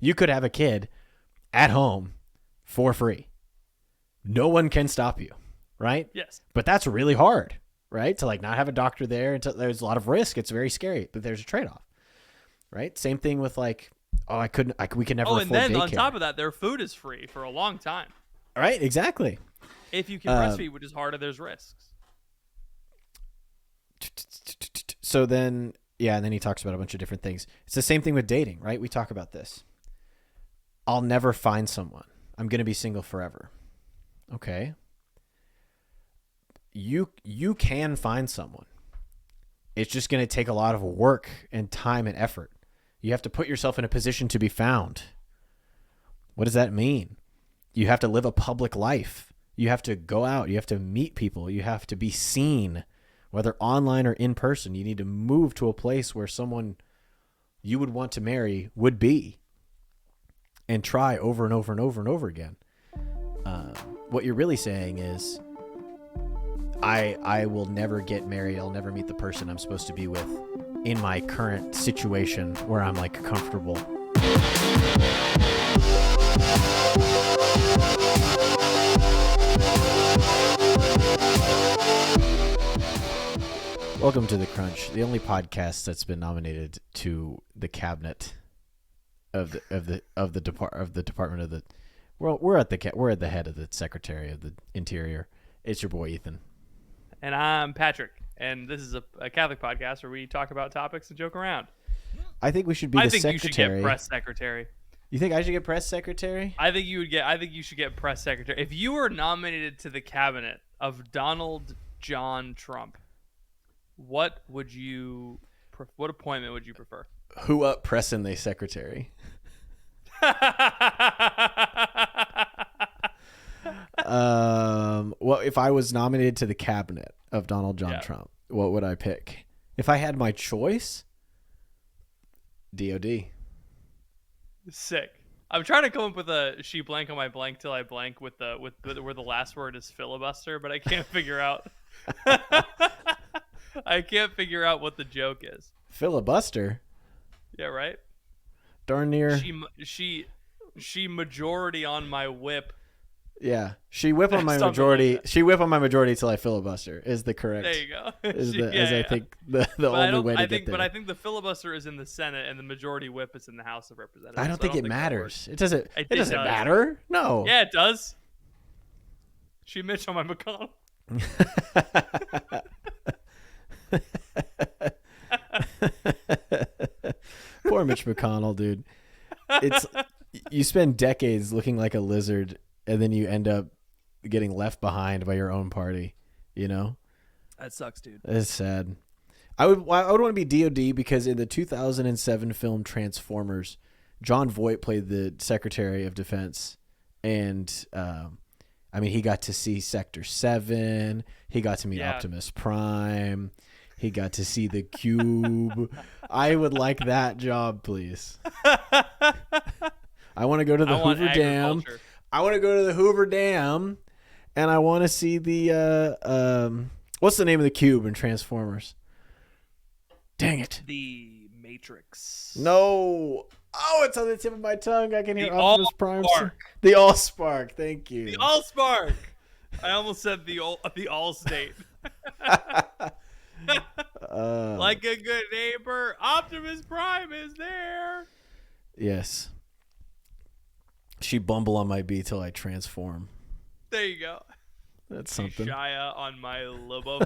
You could have a kid at home for free. No one can stop you, right? Yes. But that's really hard, right? To like not have a doctor there, and there's a lot of risk. It's very scary, but there's a trade-off, right? Same thing with like, we can never afford and then daycare. On top of that, their food is free for a long time. Right? Exactly. If you can breastfeed, which is harder, there's risks. So then, and then he talks about a bunch of different things. It's the same thing with dating, right? We talk about this. I'll never find someone. I'm going to be single forever. Okay. You can find someone. It's just going to take a lot of work and time and effort. You have to put yourself in a position to be found. What does that mean? You have to live a public life. You have to go out. You have to meet people. You have to be seen, whether online or in person. You need to move to a place where someone you would want to marry would be, and try over and over and over and over again. What you're really saying is, I will never get married. I'll never meet the person I'm supposed to be with in my current situation where I'm like comfortable. Welcome to The Crunch, the only podcast that's been nominated to the cabinet of the Department of the. Well, we're at the head of the Secretary of the Interior. It's your boy Ethan, and I'm Patrick, and this is a Catholic podcast where we talk about topics and joke around. I think we should be the secretary. You should get press secretary. You think I should get press secretary? I think you should get press secretary. If you were nominated to the cabinet of Donald John Trump, what appointment would you prefer? Who up pressing the secretary? Well, if I was nominated to the cabinet of Donald John Trump, what would I pick? If I had my choice, DOD. Sick. I'm trying to come up with a she blank on my blank till I blank with where the last word is filibuster, but I can't figure out. I can't figure out what the joke is. Filibuster. Yeah, right. Darn near. She majority on my whip. Yeah, she whip on my majority. Like she whip on my majority till I filibuster is the correct. There you go. I think the only way to get there. But I think the filibuster is in the Senate and the majority whip is in the House of Representatives. I don't think it matters. It doesn't. It doesn't matter. No. Yeah, it does. She Mitch on my McConnell. Poor Mitch McConnell, dude. You spend decades looking like a lizard, and then you end up getting left behind by your own party. You know, that sucks, dude. It's sad. I would want to be DOD because in the 2007 film Transformers, Jon Voight played the Secretary of Defense, and he got to see Sector 7. He got to meet Optimus Prime. He got to see the Cube. I would like that job, please. I want to go to the Hoover Dam. I want to go to the Hoover Dam, and I want to see the what's the name of the cube in Transformers? Dang it! The Matrix. No. Oh, it's on the tip of my tongue. I can hear Optimus Prime. The Allspark. Thank you. The Allspark. I almost said the Allstate. Like a good neighbor, Optimus Prime is there. Yes. She bumble on my bee till I transform. There you go. That's something. Shia on my Lobo.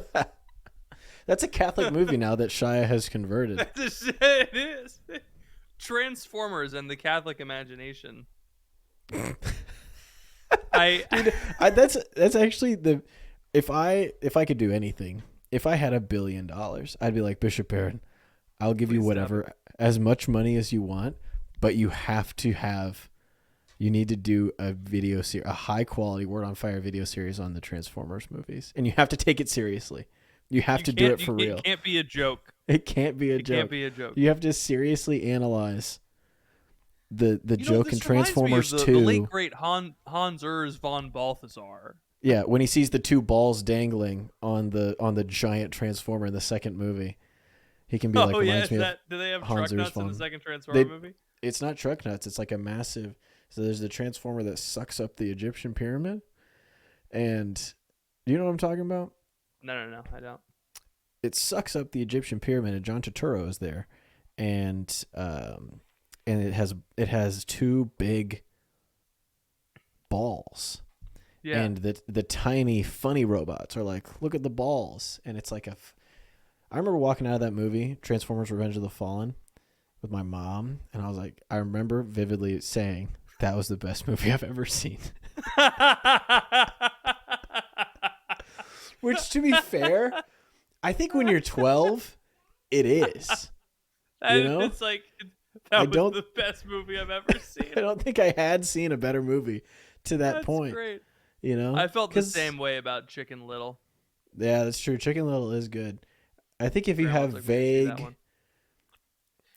That's a Catholic movie now that Shia has converted. It is. Transformers and the Catholic imagination. That's actually the if I could do anything, if I had $1 billion, I'd be like, Bishop Barron, I'll give you whatever, as much money as you want, but you need to do a video series, a high quality Word on Fire video series on the Transformers movies, and you have to take it seriously. You have to do it for real. It can't be a joke. It can't be a joke. It can't be a joke. You have to seriously analyze the joke in Transformers 2. The late great Hans Urs von Balthasar. Yeah, when he sees the two balls dangling on the giant Transformer in the second movie, he can be like, reminds me of do they have Hans truck Urs nuts in von. the second Transformer movie? It's not truck nuts. It's like a massive. So there's the transformer that sucks up the Egyptian pyramid, and you know what I'm talking about? No, I don't. It sucks up the Egyptian pyramid, and John Turturro is there, and it has two big balls. Yeah. And the tiny funny robots are like, look at the balls, and it's like I remember walking out of that movie, Transformers: Revenge of the Fallen, with my mom, and I remember vividly saying that was the best movie I've ever seen. Which, to be fair, I think when you're 12, it is. You know? It's like that was the best movie I've ever seen. I don't think I had seen a better movie to that That's point. Great. You know, I felt the same way about Chicken Little. Yeah, that's true. Chicken Little is good. I think if you have like, vague,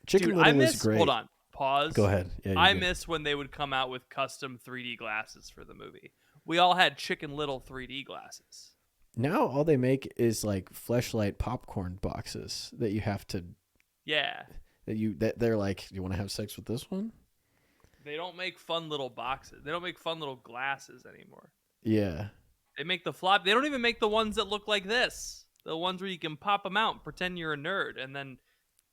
Chicken Little is great. Hold on, pause. Go ahead. Yeah, I miss when they would come out with custom 3D glasses for the movie. We all had Chicken Little 3D glasses. Now all they make is like Fleshlight popcorn boxes that you have to. Yeah. That they're like, you want to have sex with this one? They don't make fun little boxes. They don't make fun little glasses anymore. Yeah. They make the flop. They don't even make the ones that look like this. The ones where you can pop them out and pretend you're a nerd, and then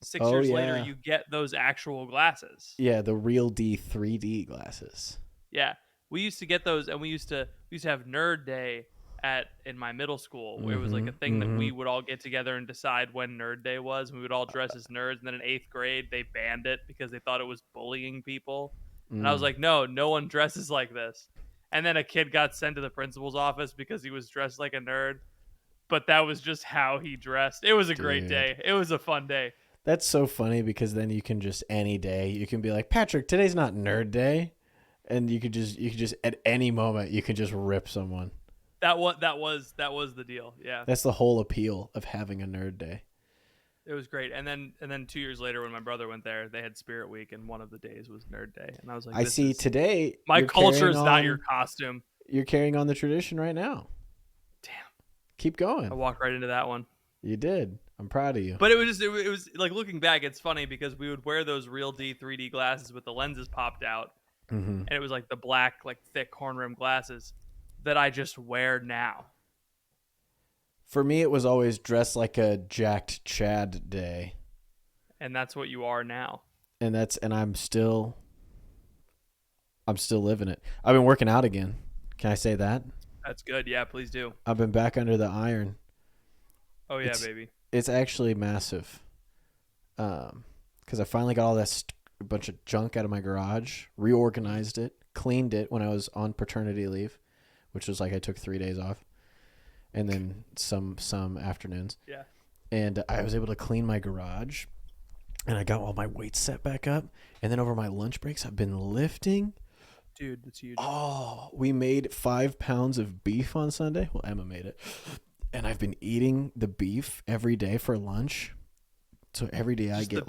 6 years later you get those actual glasses. Yeah, the real 3D glasses. Yeah, we used to get those, and we used to have Nerd Day in my middle school, where it was like a thing that we would all get together and decide when Nerd Day was. And we would all dress as nerds, and then in 8th grade they banned it because they thought it was bullying people. And I was like, no one dresses like this. And then a kid got sent to the principal's office because he was dressed like a nerd. But that was just how he dressed. It was a great day. It was a fun day. That's so funny because then you can just any day you can be like, Patrick, today's not Nerd Day, and you could just at any moment you could just rip someone. That was the deal. Yeah. That's the whole appeal of having a Nerd Day. It was great. And then 2 years later, when my brother went there, they had Spirit Week, and one of the days was Nerd Day. And I was like, I see today. My culture is not your costume. You're carrying on the tradition right now. Damn. Keep going. I walked right into that one. You did. I'm proud of you. But it was like, looking back, it's funny because we would wear those real 3D glasses with the lenses popped out. And it was like the black, like thick horn rim glasses that I just wear now. For me, it was always dressed like a jacked Chad day. And that's what you are now. And I'm still living it. I've been working out again. Can I say that? That's good. Yeah, please do. I've been back under the iron. Oh yeah, baby. It's actually massive. Because I finally got all this bunch of junk out of my garage, reorganized it, cleaned it when I was on paternity leave, which was like I took 3 days off. And then some afternoons. Yeah. And I was able to clean my garage, and I got all my weights set back up. And then over my lunch breaks, I've been lifting. Dude, that's huge. Oh, we made 5 pounds of beef on Sunday. Well, Emma made it. And I've been eating the beef every day for lunch. So every day I get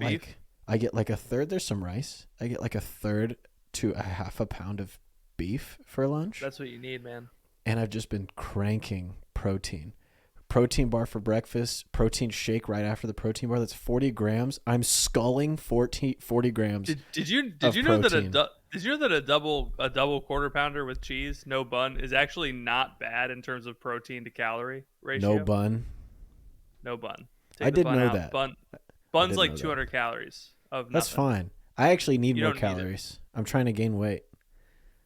like a third. There's some rice. I get like a third to a half a pound of beef for lunch. That's what you need, man. And I've just been cranking protein bar for breakfast, protein shake right after the protein bar. That's 40 grams. I'm sculling 40 grams. Did you know that a double quarter pounder with cheese, no bun, is actually not bad in terms of protein to calorie ratio? No bun. Take I did know that. Bun's like 200 calories of nothing. That's fine. I actually need more calories. I'm trying to gain weight.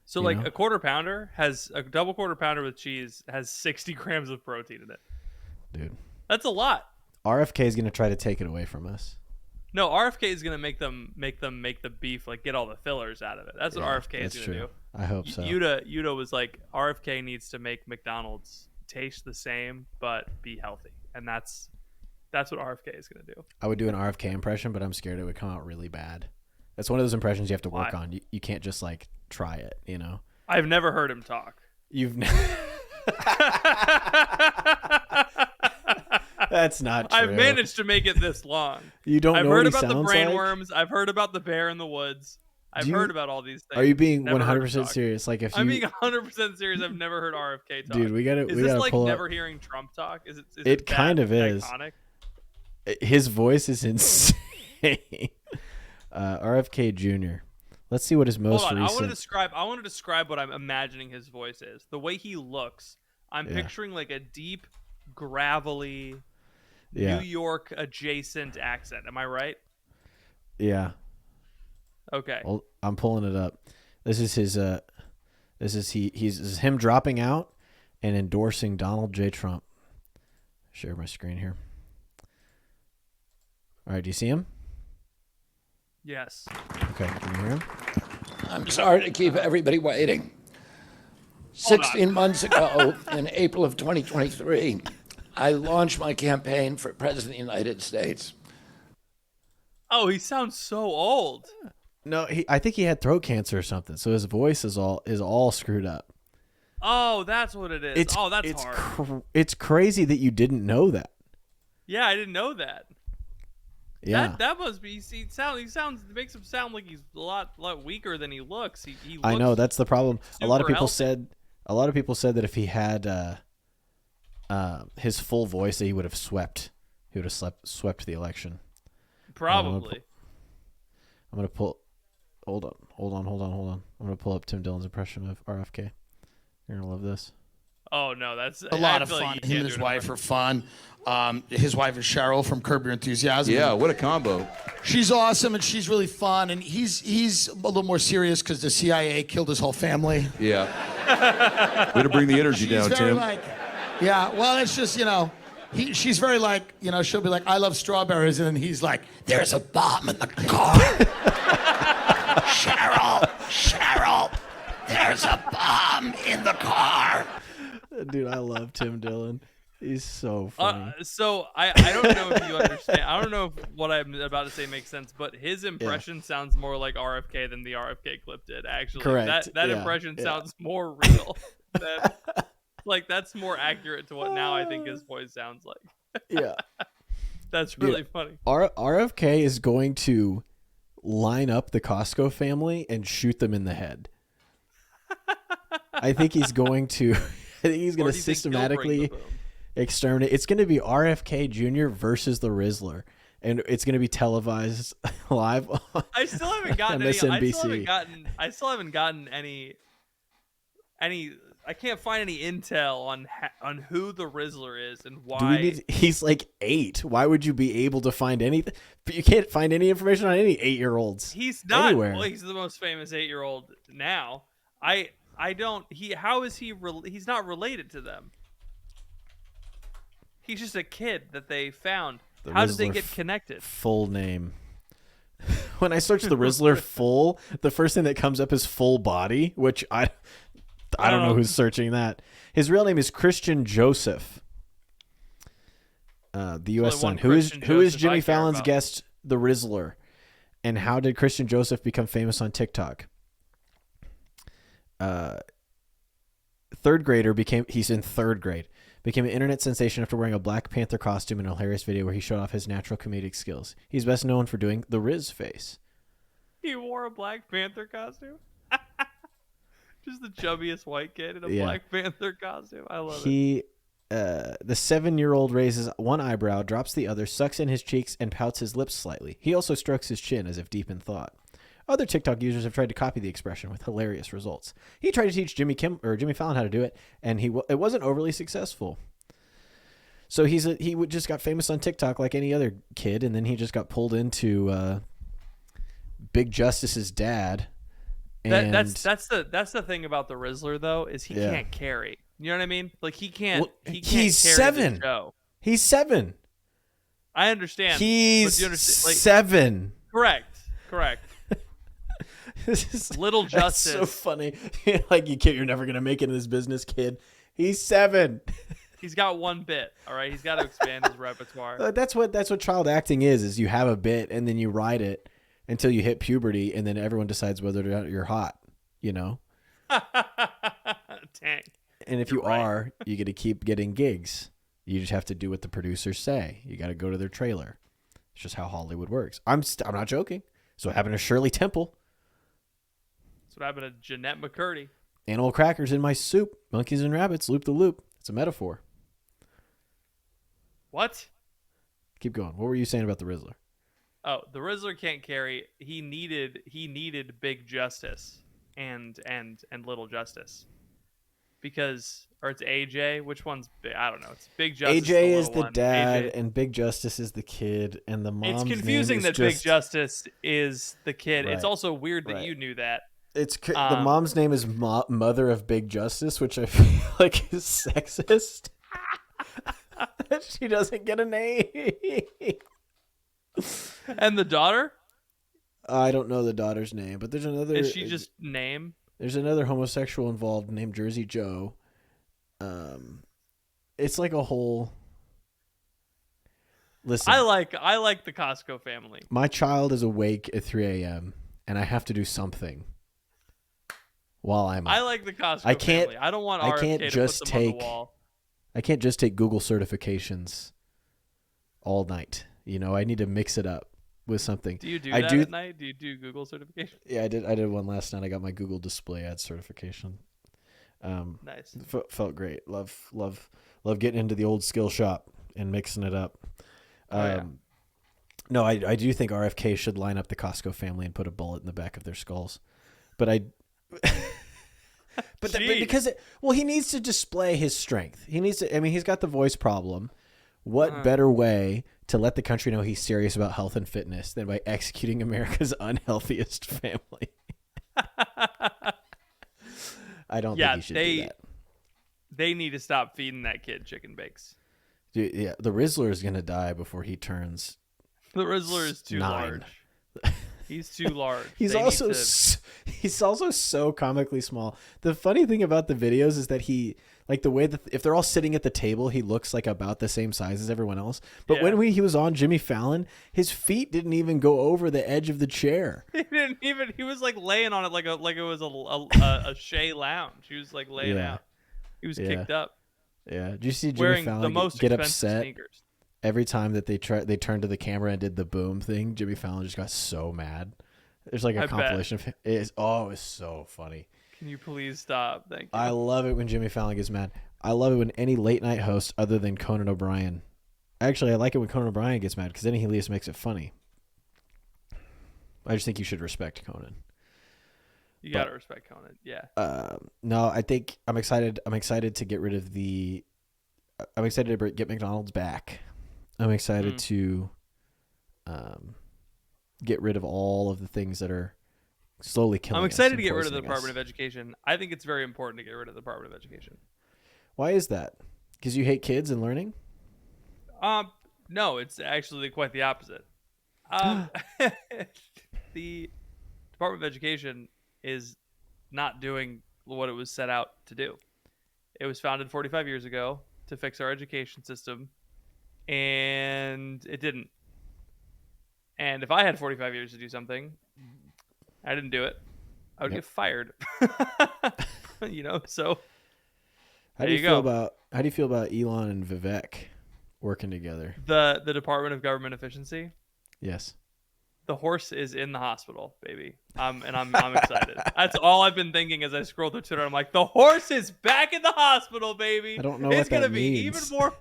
So like a quarter pounder has a double quarter pounder with cheese has 60 grams of protein in it. Dude, that's a lot. RFK is going to try to take it away from us. No, RFK is going to make them make the beef, like get all the fillers out of it. That's what RFK is going to do. I hope so. Yuta was like, RFK needs to make McDonald's taste the same but be healthy, and that's what RFK is going to do. I would do an RFK impression, but I'm scared it would come out really bad. That's one of those impressions you have to work on. You can't just like try it, you know. I've never heard him talk. That's not true. I've managed to make it this long. You don't know I've what heard he about the sounds brain like? worms. I've heard about the bear in the woods. I've heard about all these things. Are you being Never 100% serious? Like I'm being 100% serious. I've never heard RFK talk. Dude, we gotta. Is we this gotta like pull never up. hearing Trump talk? Is it? It kind of is. Iconic? His voice is insane. RFK Jr. Let's see what his most Hold on. recent. I want to describe what I'm imagining his voice is. The way he looks, I'm picturing like a deep, gravelly, New York adjacent accent. Am I right? Yeah. Okay. Well, I'm pulling it up. This is his. This is him dropping out and endorsing Donald J. Trump. Share my screen here. All right, do you see him? Yes. Okay, can you hear him? I'm sorry to keep everybody waiting. 16 months ago, in April of 2023, I launched my campaign for President of the United States. Oh, he sounds so old. No, I think he had throat cancer or something, so his voice is all screwed up. Oh, that's what it is. That's hard. It's crazy that you didn't know that. Yeah, I didn't know that. Yeah, that must be. He makes him sound like he's a lot weaker than he looks. He looks I know that's the problem. A lot of people healthy. said that if he had his full voice, that he would have swept. He would have swept the election. Probably. I'm gonna pull. Hold on. I'm gonna pull up Tim Dillon's impression of RFK. You're gonna love this. Oh no, that's a lot of fun. Him and his wife are fun. His wife is Cheryl from Curb Your Enthusiasm. Yeah, what a combo. She's awesome and she's really fun. And he's a little more serious because the CIA killed his whole family. Yeah. Way to bring the energy down, very Tim. Yeah. Well, it's just she's very she'll be like, I love strawberries, and then he's like, there's a bomb in the car. Cheryl, there's a bomb in the car. Dude, I love Tim Dillon. He's so funny. So I don't know if you understand. I don't know if what I'm about to say makes sense, but his impression sounds more like RFK than the RFK clip did. Actually, correct. That impression sounds more real. That's more accurate to what now I think his voice sounds like. Yeah, that's really funny. RFK is going to line up the Costco family and shoot them in the head. I think he's going to. I think he's going to systematically exterminate. It's going to be RFK Jr. versus the Rizzler, and it's going to be televised live on I still haven't gotten MSNBC. I still haven't gotten any. I can't find any intel on who the Rizzler is and why. He's like 8. Why would you be able to find anything? You can't find any information on any 8-year-olds. He's not. Anywhere. Well, he's the most famous 8-year-old now. I don't. How is he? He's not related to them. He's just a kid that they found. How did they get connected? Full name. When I search the Rizzler full, the first thing that comes up is full body, which I don't know who's searching that. His real name is Christian Joseph. The U.S. Sun. Who is Jimmy Fallon's guest, the Rizzler, and how did Christian Joseph become famous on TikTok? He's in third grade. Became an internet sensation after wearing a Black Panther costume in a hilarious video where he showed off his natural comedic skills. He's best known for doing the Riz face. He wore a Black Panther costume? Just the chubbiest white kid in a Black Panther costume. I love it. The 7-year-old raises one eyebrow, drops the other, sucks in his cheeks, and pouts his lips slightly. He also strokes his chin as if deep in thought. Other TikTok users have tried to copy the expression with hilarious results. He tried to teach Jimmy Fallon how to do it, and it wasn't overly successful. So he just got famous on TikTok like any other kid, and then he just got pulled into Big Justice's dad. And that's the thing about the Rizzler though, is he can't carry. You know what I mean? Like he can't. Well, he can't he's carry 7. the show. He's 7. I understand. He's but you understand, 7. Correct. This is Little Justice. So funny. Like you're never gonna make it in this business, kid. He's 7. He's got one bit. All right, he's got to expand his repertoire. That's what child acting is you have a bit and then you ride it until you hit puberty, and then everyone decides whether or not you're hot. You know. Dang. And if you are, you get to keep getting gigs. You just have to do what the producers say. You got to go to their trailer. It's just how Hollywood works. I'm not joking. So what happened to Shirley Temple? That's what happened to Jeanette McCurdy. Animal crackers in my soup. Monkeys and rabbits. Loop the loop. It's a metaphor. What? Keep going. What were you saying about the Rizzler? Oh, the Rizzler can't carry. He needed Big Justice and Little Justice because, or it's AJ. Which one's big? I don't know. It's Big Justice. AJ the is little the one. dad, AJ. and Big Justice is the kid, and the mom's It's confusing name that is Big just, Justice is the kid. It's Right. also weird that Right. you knew that. the Um, mom's name is Mother of Big Justice, which I feel like is sexist. She doesn't get a name. And the daughter, I don't know the daughter's name, but there's another. is she just name? There's another homosexual involved named Jersey Joe. It's like a whole. Listen, I like the Costco family. my child is awake at 3 a.m. and I have to do something while I'm. I like the Costco I can't- family. I don't want I RFK can't to just put them on take- the wall. I can't just take Google certifications all night. You know, I need to mix it up with something. Do you do I that do- at night? Do you do Google certification? Yeah, I did one last night. I got my Google Display Ads certification. Nice. Felt great. Love getting into the old skill shop and mixing it up. Yeah. No, I do think RFK should line up the Costco family and put a bullet in the back of their skulls. But Jeez. because he needs to display his strength. He needs to. I mean, he's got the voice problem. What better way to let the country know he's serious about health and fitness than by executing America's unhealthiest family? I don't think he should do that. They need to stop feeding that kid chicken bakes. Dude, yeah, the Rizzler is gonna die before he turns. The Rizzler is too 9. large. He's too large. He's They need also to- he's also so comically small. The funny thing about the videos is that he like the way that if they're all sitting at the table, he looks like about the same size as everyone else. But Yeah. when he was on Jimmy Fallon, his feet didn't even go over the edge of the chair. He didn't even. He was like laying on it like it was a Shea lounge. He was like laying Yeah. out. He was Yeah. kicked up, Yeah, did you see Jimmy wearing Fallon the most get expensive upset sneakers. every time that they turned to the camera and did the boom thing? Jimmy Fallon just got so mad. There's like a I bet. compilation of it's so funny. Can you please stop? Thank you. I love it when Jimmy Fallon gets mad. I love it when any late night host other than Conan O'Brien. Actually, I like it when Conan O'Brien gets mad because then he at least makes it funny. I just think you should respect Conan. You gotta respect Conan. Yeah. No, I think I'm excited. I'm excited to get rid of the. I'm excited to get McDonald's back. I'm excited to get rid of all of the things that are slowly killing us. I'm excited and to get rid of the poisoning us. Department of Education. I think it's very important to get rid of the Department of Education. Why is that? Because you hate kids and learning? No, it's actually quite the opposite. The Department of Education is not doing what it was set out to do. It was founded 45 years ago to fix our education system, and it didn't. And if I had 45 years to do something, I didn't do it, I would get fired. You know, so How do There you you feel go. about Elon and Vivek working together? the Department of Government Efficiency, Yes. the horse is in the hospital, baby. I'm excited. That's all I've been thinking as I scroll through Twitter. I'm like, the horse is back in the hospital, baby. I don't know It's what that gonna be even means. more.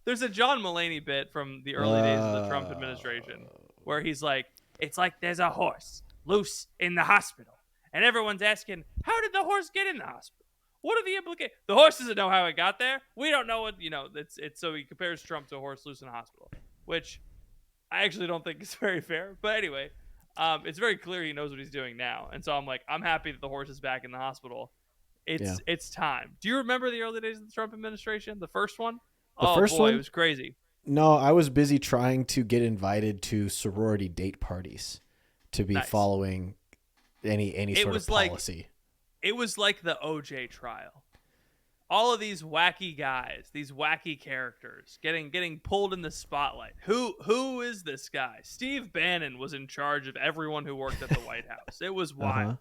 There's a John Mulaney bit from the early days of the Trump administration where he's like, it's like there's a horse loose in the hospital, and everyone's asking, how did the horse get in the hospital? What are the implications? The horse doesn't know how it got there. We don't know what, you know, it's so he compares Trump to a horse loose in a hospital, which I actually don't think is very fair. But anyway, it's very clear he knows what he's doing now. And so I'm like, I'm happy that the horse is back in the hospital. It's time. Do you remember the early days of the Trump administration? The first one? First boy, one? it was crazy. No, I was busy trying to get invited to sorority date parties to be Nice. following any sort of was like- policy. It was like the OJ trial. All of these wacky guys, these wacky characters getting pulled in the spotlight. Who is this guy? Steve Bannon was in charge of everyone who worked at the White House. It was wild.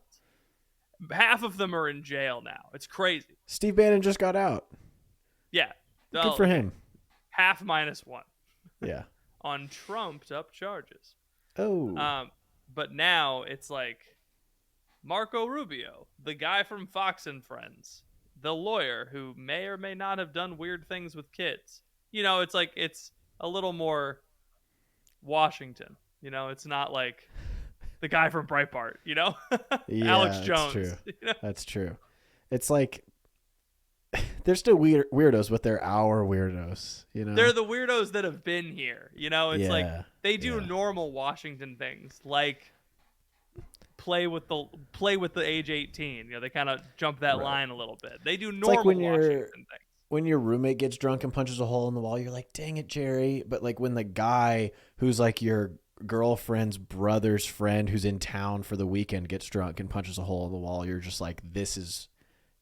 Half of them are in jail now. It's crazy. Steve Bannon just got out. Yeah. Good for him. Half minus one Yeah. on trumped up charges. Oh. But now it's like Marco Rubio, the guy from Fox and Friends, the lawyer who may or may not have done weird things with kids. You know, it's like it's a little more Washington. It's not like the guy from Breitbart. Yeah, Alex that's Jones. true. That's true. It's like they're still weirdos, but they're our weirdos. They're the weirdos that have been here. It's like Yeah, they do yeah. normal Washington things, like play with the age 18. They kind of jump that Right. line a little bit. They do It's normal like when Washington things. when your roommate gets drunk and punches a hole in the wall, you're like, dang it, Jerry. But like when the guy who's like your girlfriend's brother's friend who's in town for the weekend gets drunk and punches a hole in the wall, you're just like,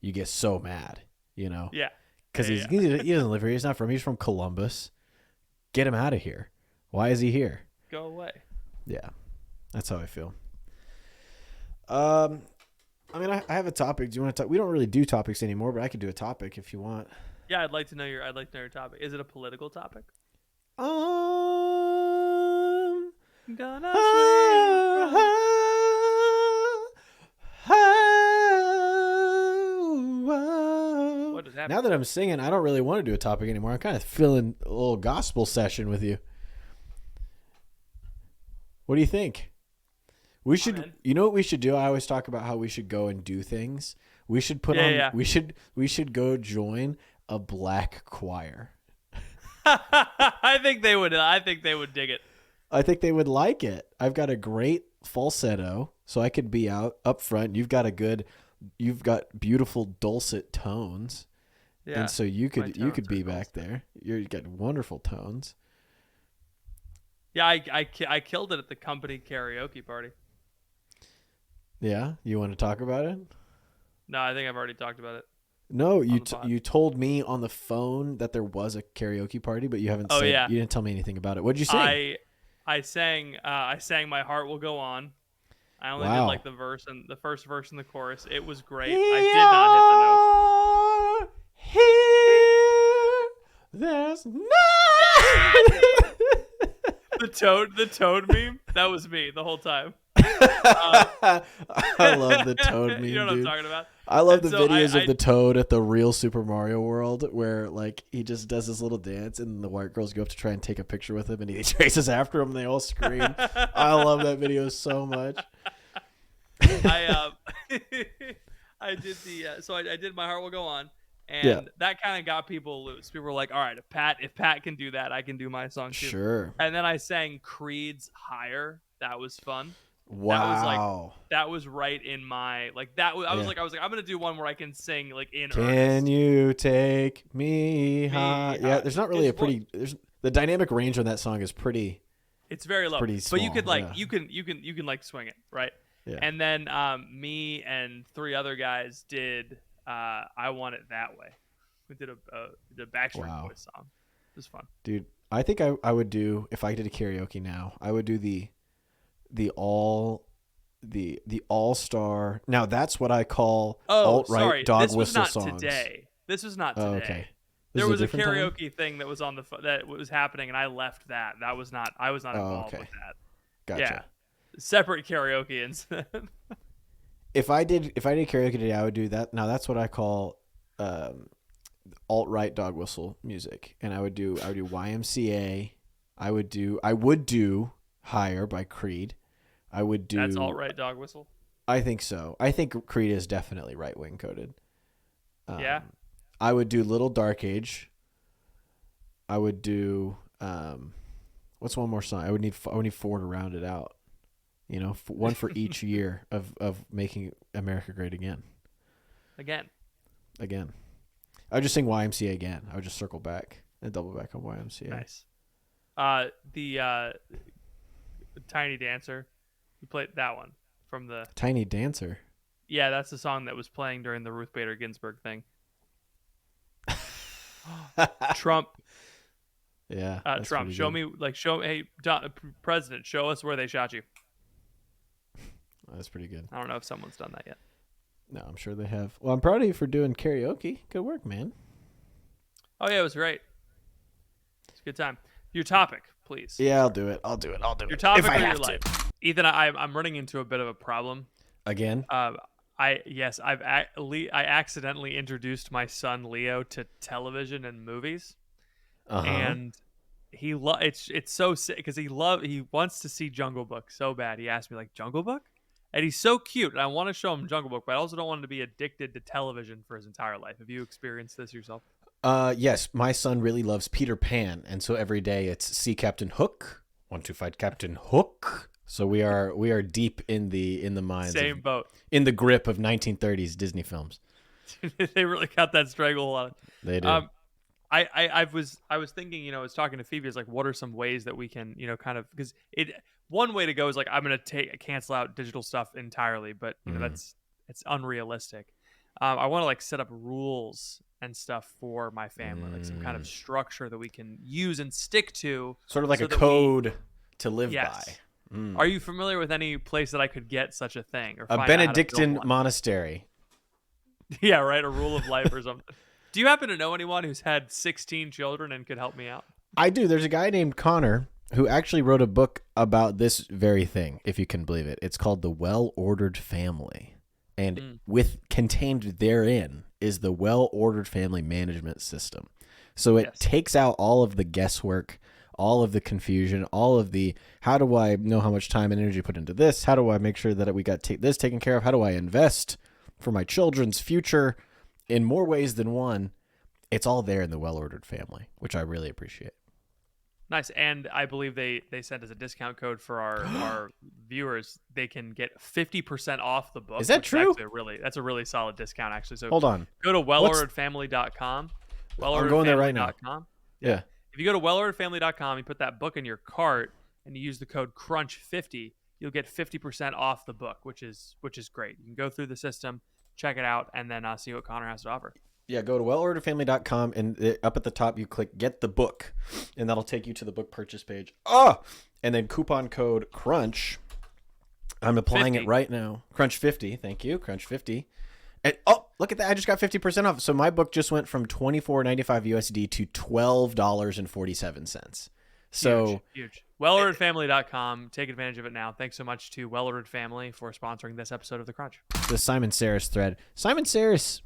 you get so mad, Yeah. Because Yeah, he doesn't live here. He's not he's from Columbus. Get him out of here. Why is he here? Go away. Yeah, that's how I feel. I mean, I have a topic. Do you want to talk? We don't really do topics anymore, but I could do a topic if you want. Yeah, I'd like to know your topic. Is it a political topic? Gonna What is happening? Now that I'm singing, I don't really want to do a topic anymore. I'm kind of feeling a little gospel session with you. What do you think? We should, in. you know what we should do? I always talk about how we should go and do things. We should put on, Yeah. we should go join a black choir. I think they would dig it. I think they would like it. I've got a great falsetto, so I could be out up front. You've got beautiful dulcet tones. Yeah. And so you could tones be are back there. You got wonderful tones. Yeah, I killed it at the company karaoke party. Yeah, you want to talk about it? No, I think I've already talked about it. No, the pod. you told me on the phone that there was a karaoke party, but you haven't Oh, said, yeah. you didn't tell me anything about it. What'd you sing? I sang My Heart Will Go On. I only did Wow. like the first verse and the chorus. It was great. I did not hit the notes. Here, there's no. The toad meme, that was me the whole time. I love the toad meme, You know what I'm dude. talking about? I love And the so videos I- of the toad at the real Super Mario World where like he just does this little dance and the white girls go up to try and take a picture with him and he chases after him and they all scream. I love that video so much. I did My Heart Will Go On, and Yeah. that kind of got people loose. People were like, all right, if Pat can do that, I can do my song too. Sure. And then I sang Creed's Higher. That was fun. Wow. That was right in my like that was I was Yeah. like I'm gonna do one where I can sing like in Can earnest. you take me high? Yeah, high. there's not really It's there's the dynamic range on that song is pretty. It's very low, pretty but you small, could like yeah. you can like swing it, right? Yeah. And then me and 3 other guys did I Want It That Way. We did a Backstreet Wow. Boys song. It was fun. Dude, I think I would do if I did a karaoke now. I would do the all-star. Now that's what I call Oh, alt-right sorry. dog This was whistle not songs. today. This was not today. Oh, okay. There This is was a different time? karaoke thing that was on that was happening, and I left that. That was not. I was not Oh, involved okay. with that. Gotcha. Yeah, separate karaoke instead. If I did karaoke today, I would do that. Now that's what I call alt-right dog whistle music, and I would do YMCA. I would do Higher by Creed. I would do. That's all right. Dog whistle. I think so. I think Creed is definitely right-wing coded. Yeah. I would do Little Dark Age. I would do what's one more song? I would need 4 to round it out. You know, one for each year of making America great again. Again. I would just sing YMCA again. I would just circle back and double back on YMCA. Nice. The Tiny Dancer. You played that one from the. Tiny Dancer. Yeah, that's the song that was playing during the Ruth Bader Ginsburg thing. Trump. Yeah. that's Trump. pretty Show good. me, hey, President, show us where they shot you. That's pretty good. I don't know if someone's done that yet. No, I'm sure they have. Well, I'm proud of you for doing karaoke. Good work, man. Oh yeah, it was great. It's a good time. Your topic, please. Yeah, I'll do it. Your topic if I or your have to. life. Ethan, I'm running into a bit of a problem. Again? I accidentally introduced my son Leo to television and movies, Uh-huh. and it's so sick because he wants to see Jungle Book so bad. He asked me like Jungle Book, and he's so cute, and I want to show him Jungle Book, but I also don't want him to be addicted to television for his entire life. Have you experienced this yourself? Yes, my son really loves Peter Pan, and so every day it's see Captain Hook, want to fight Captain Hook. So we are deep in the minds, Same boat. in the grip of 1930s Disney films. They really got that stranglehold on it. They do. I was thinking, I was talking to Phoebe, is like, what are some ways that we can, kind of, because one way to go is like, I'm gonna cancel out digital stuff entirely, but it's unrealistic. I want to like set up rules and stuff for my family, like some kind of structure that we can use and stick to, sort of like a code to live Yes. by. Are you familiar with any place that I could get such a thing? Or A find out how to build Benedictine one? monastery. Yeah, right. A rule of life or something. Do you happen to know anyone who's had 16 children and could help me out? I do. There's a guy named Connor who actually wrote a book about this very thing, if you can believe it. It's called The Well-Ordered Family. And contained therein is the well-ordered family management system. So it takes out all of the guesswork, all of the confusion, all of the, how do I know how much time and energy put into this? How do I make sure that we got this taken care of? How do I invest for my children's future in more ways than one? It's all there in the Well-Ordered Family, which I really appreciate. Nice. And I believe they sent us a discount code for our viewers. They can get 50% off the book. Is that true? That's a really solid discount, actually. So hold on. Go to wellorderedfamily.com. I'm going there right now. Yeah. If you go to wellorderedfamily.com, you put that book in your cart and you use the code CRUNCH50, you'll get 50% off the book, which is great. You can go through the system, check it out, and then see what Connor has to offer. Yeah, go to wellorderedfamily.com, and up at the top you click Get the Book, and that'll take you to the book purchase page. And then coupon code CRUNCH. I'm applying 50. it right now. CRUNCH50, thank you, CRUNCH50. And look at that, I just got 50% off. So my book just went from $24.95 USD to $12.47. So huge. Wellorderedfamily.com. Take advantage of it now. Thanks so much to Well-Ordered Family for sponsoring this episode of The Crunch. The Simon Saris thread. Simon Saris,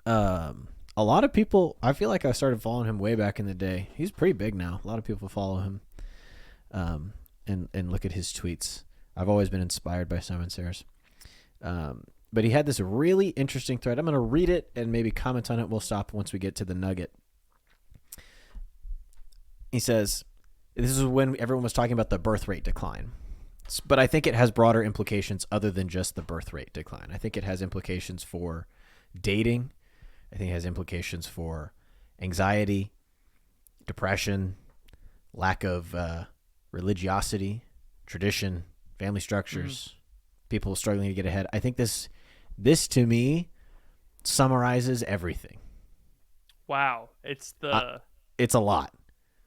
a lot of people, I feel like I started following him way back in the day. He's pretty big now. A lot of people follow him and look at his tweets. I've always been inspired by Simon Saris. But he had this really interesting thread. I'm going to read it and maybe comment on it. We'll stop once we get to the nugget. He says, this is when everyone was talking about the birth rate decline. But I think it has broader implications other than just the birth rate decline. I think it has implications for dating. I think it has implications for anxiety, depression, lack of religiosity, tradition, family structures, people struggling to get ahead. I think this to me summarizes everything. Wow. It's it's a lot.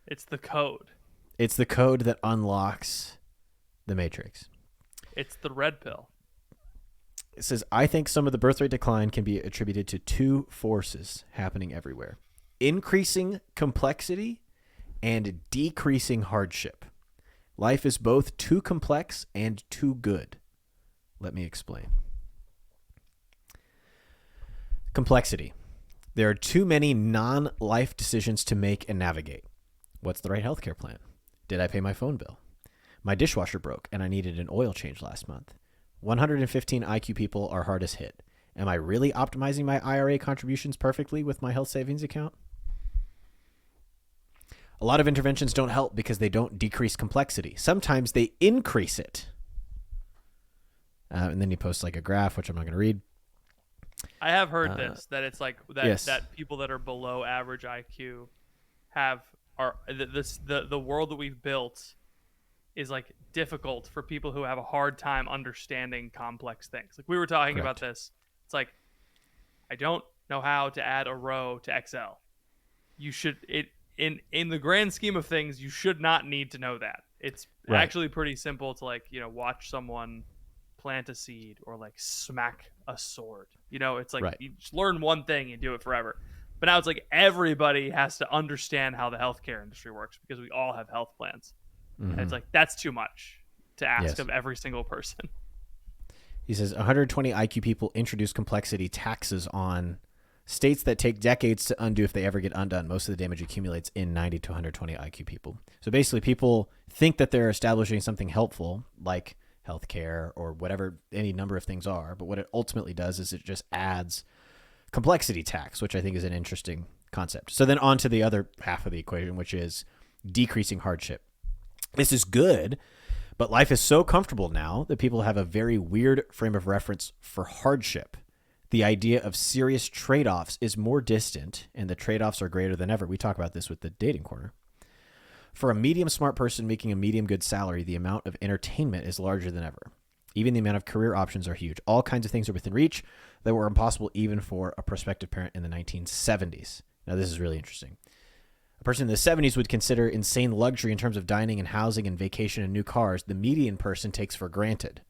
It's the code. It's the code that unlocks the Matrix. It's the red pill. It says, I think some of the birth rate decline can be attributed to two forces happening everywhere: increasing complexity and decreasing hardship. Life is both too complex and too good. Let me explain. Complexity. There are too many non-life decisions to make and navigate. What's the right healthcare plan? Did I pay my phone bill? My dishwasher broke and I needed an oil change last month. 115 IQ people are hardest hit. Am I really optimizing my IRA contributions perfectly with my health savings account? A lot of interventions don't help because they don't decrease complexity. Sometimes they increase it. And then he posts like a graph, which I'm not going to read. I have heard that it's like that yes. that people that are below average IQ the world that we've built is like difficult for people who have a hard time understanding complex things. Like we were talking about this. It's like, I don't know how to add a row to Excel. You should in the grand scheme of things, you should not need to know that. It's actually pretty simple to watch someone plant a seed or like smack a sword. It's like you just learn one thing and do it forever. But now it's like everybody has to understand how the healthcare industry works because we all have health plans. Mm-hmm. And it's like, that's too much to ask of every single person. He says 120 IQ people introduce complexity taxes on States that take decades to undo if they ever get undone. Most of the damage accumulates in 90 to 120 IQ people. So basically, people think that they're establishing something helpful, like healthcare or whatever any number of things are. But what it ultimately does is it just adds complexity tax, which I think is an interesting concept. So then on to the other half of the equation, which is decreasing hardship. This is good, but life is so comfortable now that people have a very weird frame of reference for hardship. The idea of serious trade-offs is more distant, and the trade-offs are greater than ever. We talk about this with the Dating Corner. For a medium smart person making a medium good salary, the amount of entertainment is larger than ever. Even the amount of career options are huge. All kinds of things are within reach that were impossible even for a prospective parent in the 1970s. Now, this is really interesting. A person in the 70s would consider insane luxury in terms of dining and housing and vacation and new cars. The median person takes for granted.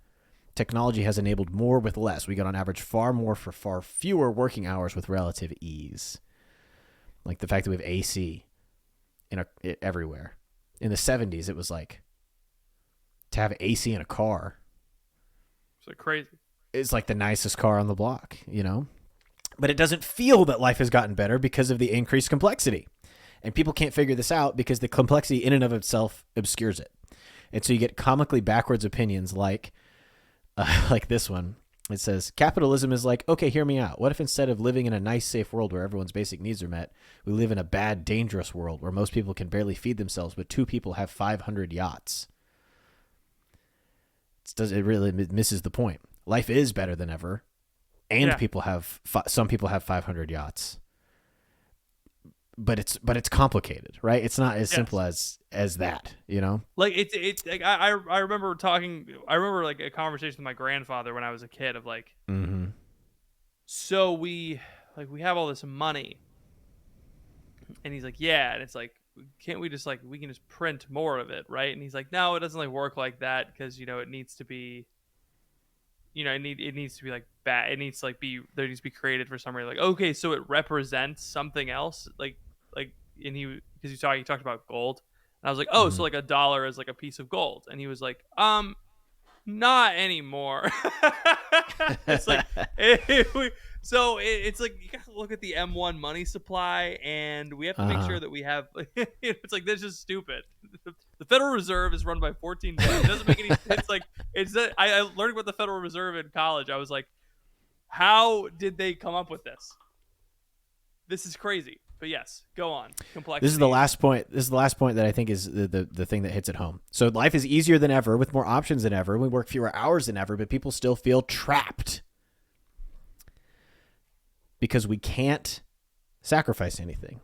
Technology has enabled more with less. We get on average far more for far fewer working hours with relative ease. Like the fact that we have AC everywhere. In the 70s, it was like to have AC in a car. It's like crazy. It's like the nicest car on the block, you know? But it doesn't feel that life has gotten better because of the increased complexity. And people can't figure this out because the complexity in and of itself obscures it. And so you get comically backwards opinions like this one. It says, capitalism is like, okay, hear me out. What if instead of living in a nice, safe world where everyone's basic needs are met, we live in a bad, dangerous world where most people can barely feed themselves, but 2 people have 500 yachts? It really misses the point. Life is better than ever, and people have some people have 500 yachts. But it's complicated, right? It's not as simple as that, you know? Like it's like I remember like a conversation with my grandfather when I was a kid of like, so we have all this money, and he's like, yeah, and it's like, can't we just we can just print more of it, right? And he's like, no, it doesn't work like that because it needs to be, it needs to be like bad. It needs to there needs to be created for some reason. Like, okay, so it represents something else, and because he talked about gold, and I was like, oh, so like $1 is like a piece of gold, and he was like, not anymore. It's like it's like you gotta look at the M1 money supply, and we have to make sure that we have. It's like this is stupid. The Federal Reserve is run by 14 men. It doesn't make any. It's like I learned about the Federal Reserve in college. I was like, how did they come up with this? This is crazy. But yes, go on. Complexity. This is the last point. This is the last point that I think is the thing that hits it home. So life is easier than ever with more options than ever. We work fewer hours than ever, but people still feel trapped because we can't sacrifice anything.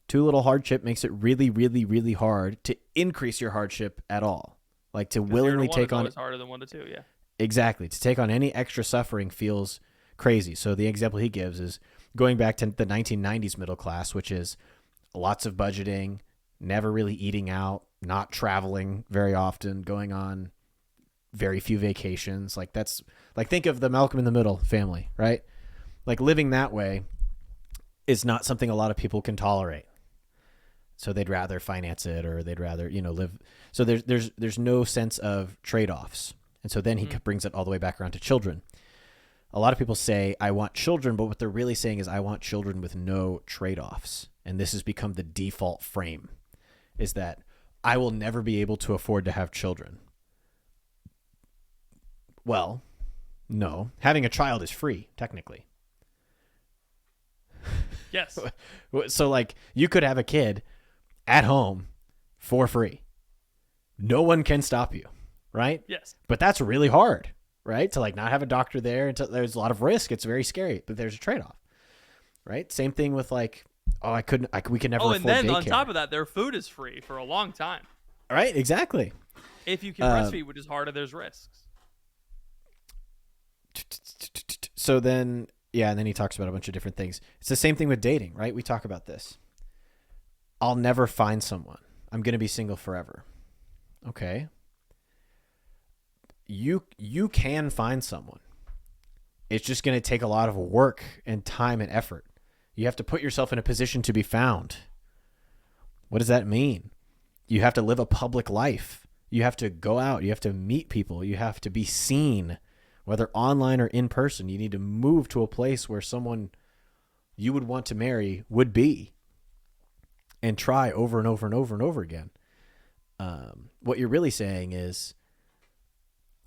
Too little hardship makes it really, really, really hard to increase your hardship at all. Like to willingly take on. It's harder than 1 to 2. Yeah. Exactly. To take on any extra suffering feels crazy. So the example he gives is going back to the 1990s middle class, which is lots of budgeting, never really eating out, not traveling very often, going on very few vacations. Like that's like, think of the Malcolm in the Middle family, right? Like living that way is not something a lot of people can tolerate. So they'd rather finance it, or they'd rather, live. So there's no sense of trade-offs. And so then he brings it all the way back around to children. A lot of people say, I want children, but what they're really saying is I want children with no trade-offs. And this has become the default frame, is that I will never be able to afford to have children. Well, no. Having a child is free, technically. Yes. So you could have a kid at home for free. No one can stop you, right? Yes. But that's really hard. Right? To not have a doctor there, and there's a lot of risk. It's very scary, but there's a trade-off. Right? Same thing with we could never afford daycare. Oh, and then on top of that, their food is free for a long time. Right? Exactly. If you can breastfeed, which is harder, there's risks. So then, and then he talks about a bunch of different things. It's the same thing with dating, right? We talk about this. I'll never find someone. I'm going to be single forever. Okay. You can find someone. It's just going to take a lot of work and time and effort. You have to put yourself in a position to be found. What does that mean? You have to live a public life. You have to go out. You have to meet people. You have to be seen, whether online or in person. You need to move to a place where someone you would want to marry would be, and try over and over and over and over again. What you're really saying is,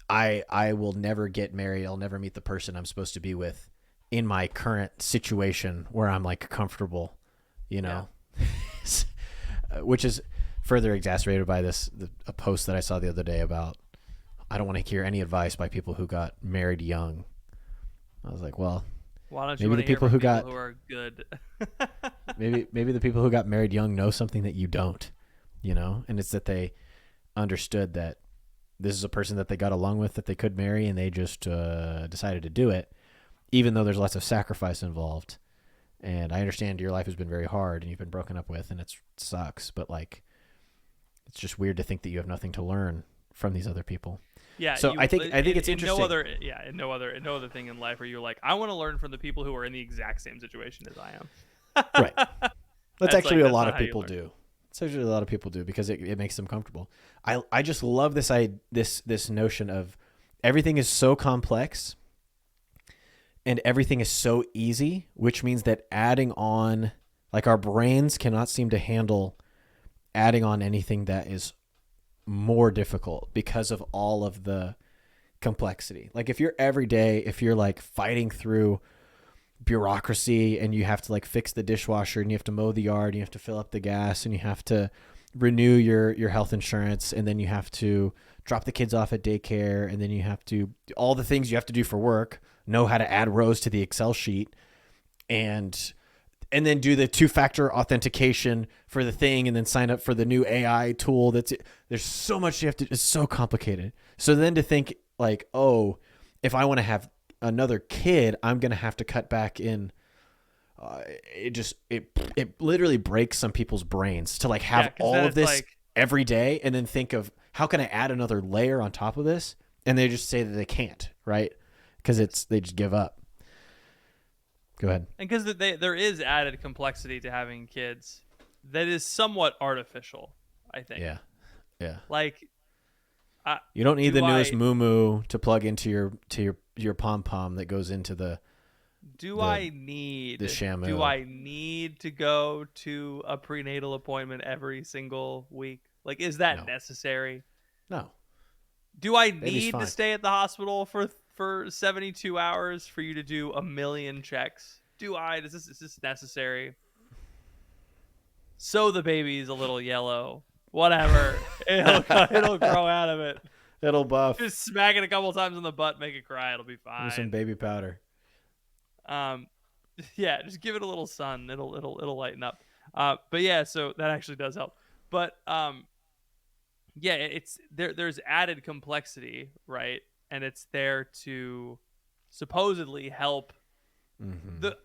I will never get married. I'll never meet the person I'm supposed to be with in my current situation where I'm like comfortable, you know, which is further exacerbated by a post that I saw the other day about, I don't want to hear any advice by people who got married young. I was like, well, why don't you maybe want the to hear people from who people got who are good? maybe the people who got married young know something that you don't, you know, and it's that they understood that this is a person that they got along with, that they could marry, and they just decided to do it, even though there's lots of sacrifice involved. And I understand your life has been very hard and you've been broken up with, and it sucks, but like, it's just weird to think that you have nothing to learn from these other people. Yeah. So I think it's interesting. In no other thing in life where you're like, I want to learn from the people who are in the exact same situation as I am. Right. That's actually that's a lot not of how you people learn. do. It's actually a lot of people do because it makes them comfortable. I just love this notion of everything is so complex and everything is so easy, which means that adding on, like, our brains cannot seem to handle adding on anything that is more difficult because of all of the complexity. Like, if you're like fighting through bureaucracy and you have to like fix the dishwasher and you have to mow the yard and you have to fill up the gas and you have to renew your health insurance and then you have to drop the kids off at daycare and then you have to all the things you have to do for work, know how to add rows to the Excel sheet and then do the 2-factor authentication for the thing and then sign up for the new AI tool. There's so much you have to, it's so complicated. So then to think like, oh, if I want to have another kid, I'm going to have to cut back in. It literally breaks some people's brains to like have 'cause all then of it's this like, every day and then think of how can I add another layer on top of this? And they just say that they can't, right? Because they just give up. Go ahead. and because there is added complexity to having kids that is somewhat artificial, I think. Yeah. Like, You don't need Do the newest I- moo to plug into your pom pom that goes into the. I need Shamu. Do I need to go to a prenatal appointment every single week? Like, is that No. necessary? No. Do I Baby's need fine. to stay at the hospital for 72 hours for you to do a million checks? Is this necessary? So the baby's a little yellow. Whatever. It'll grow out of it. It'll buff Just smack it a couple times on the butt, make it cry. It'll be fine. with some baby powder. Yeah, just give it a little sun. It'll lighten up. But yeah, so that actually does help. But yeah, it's there's added complexity, right? And it's there to supposedly help.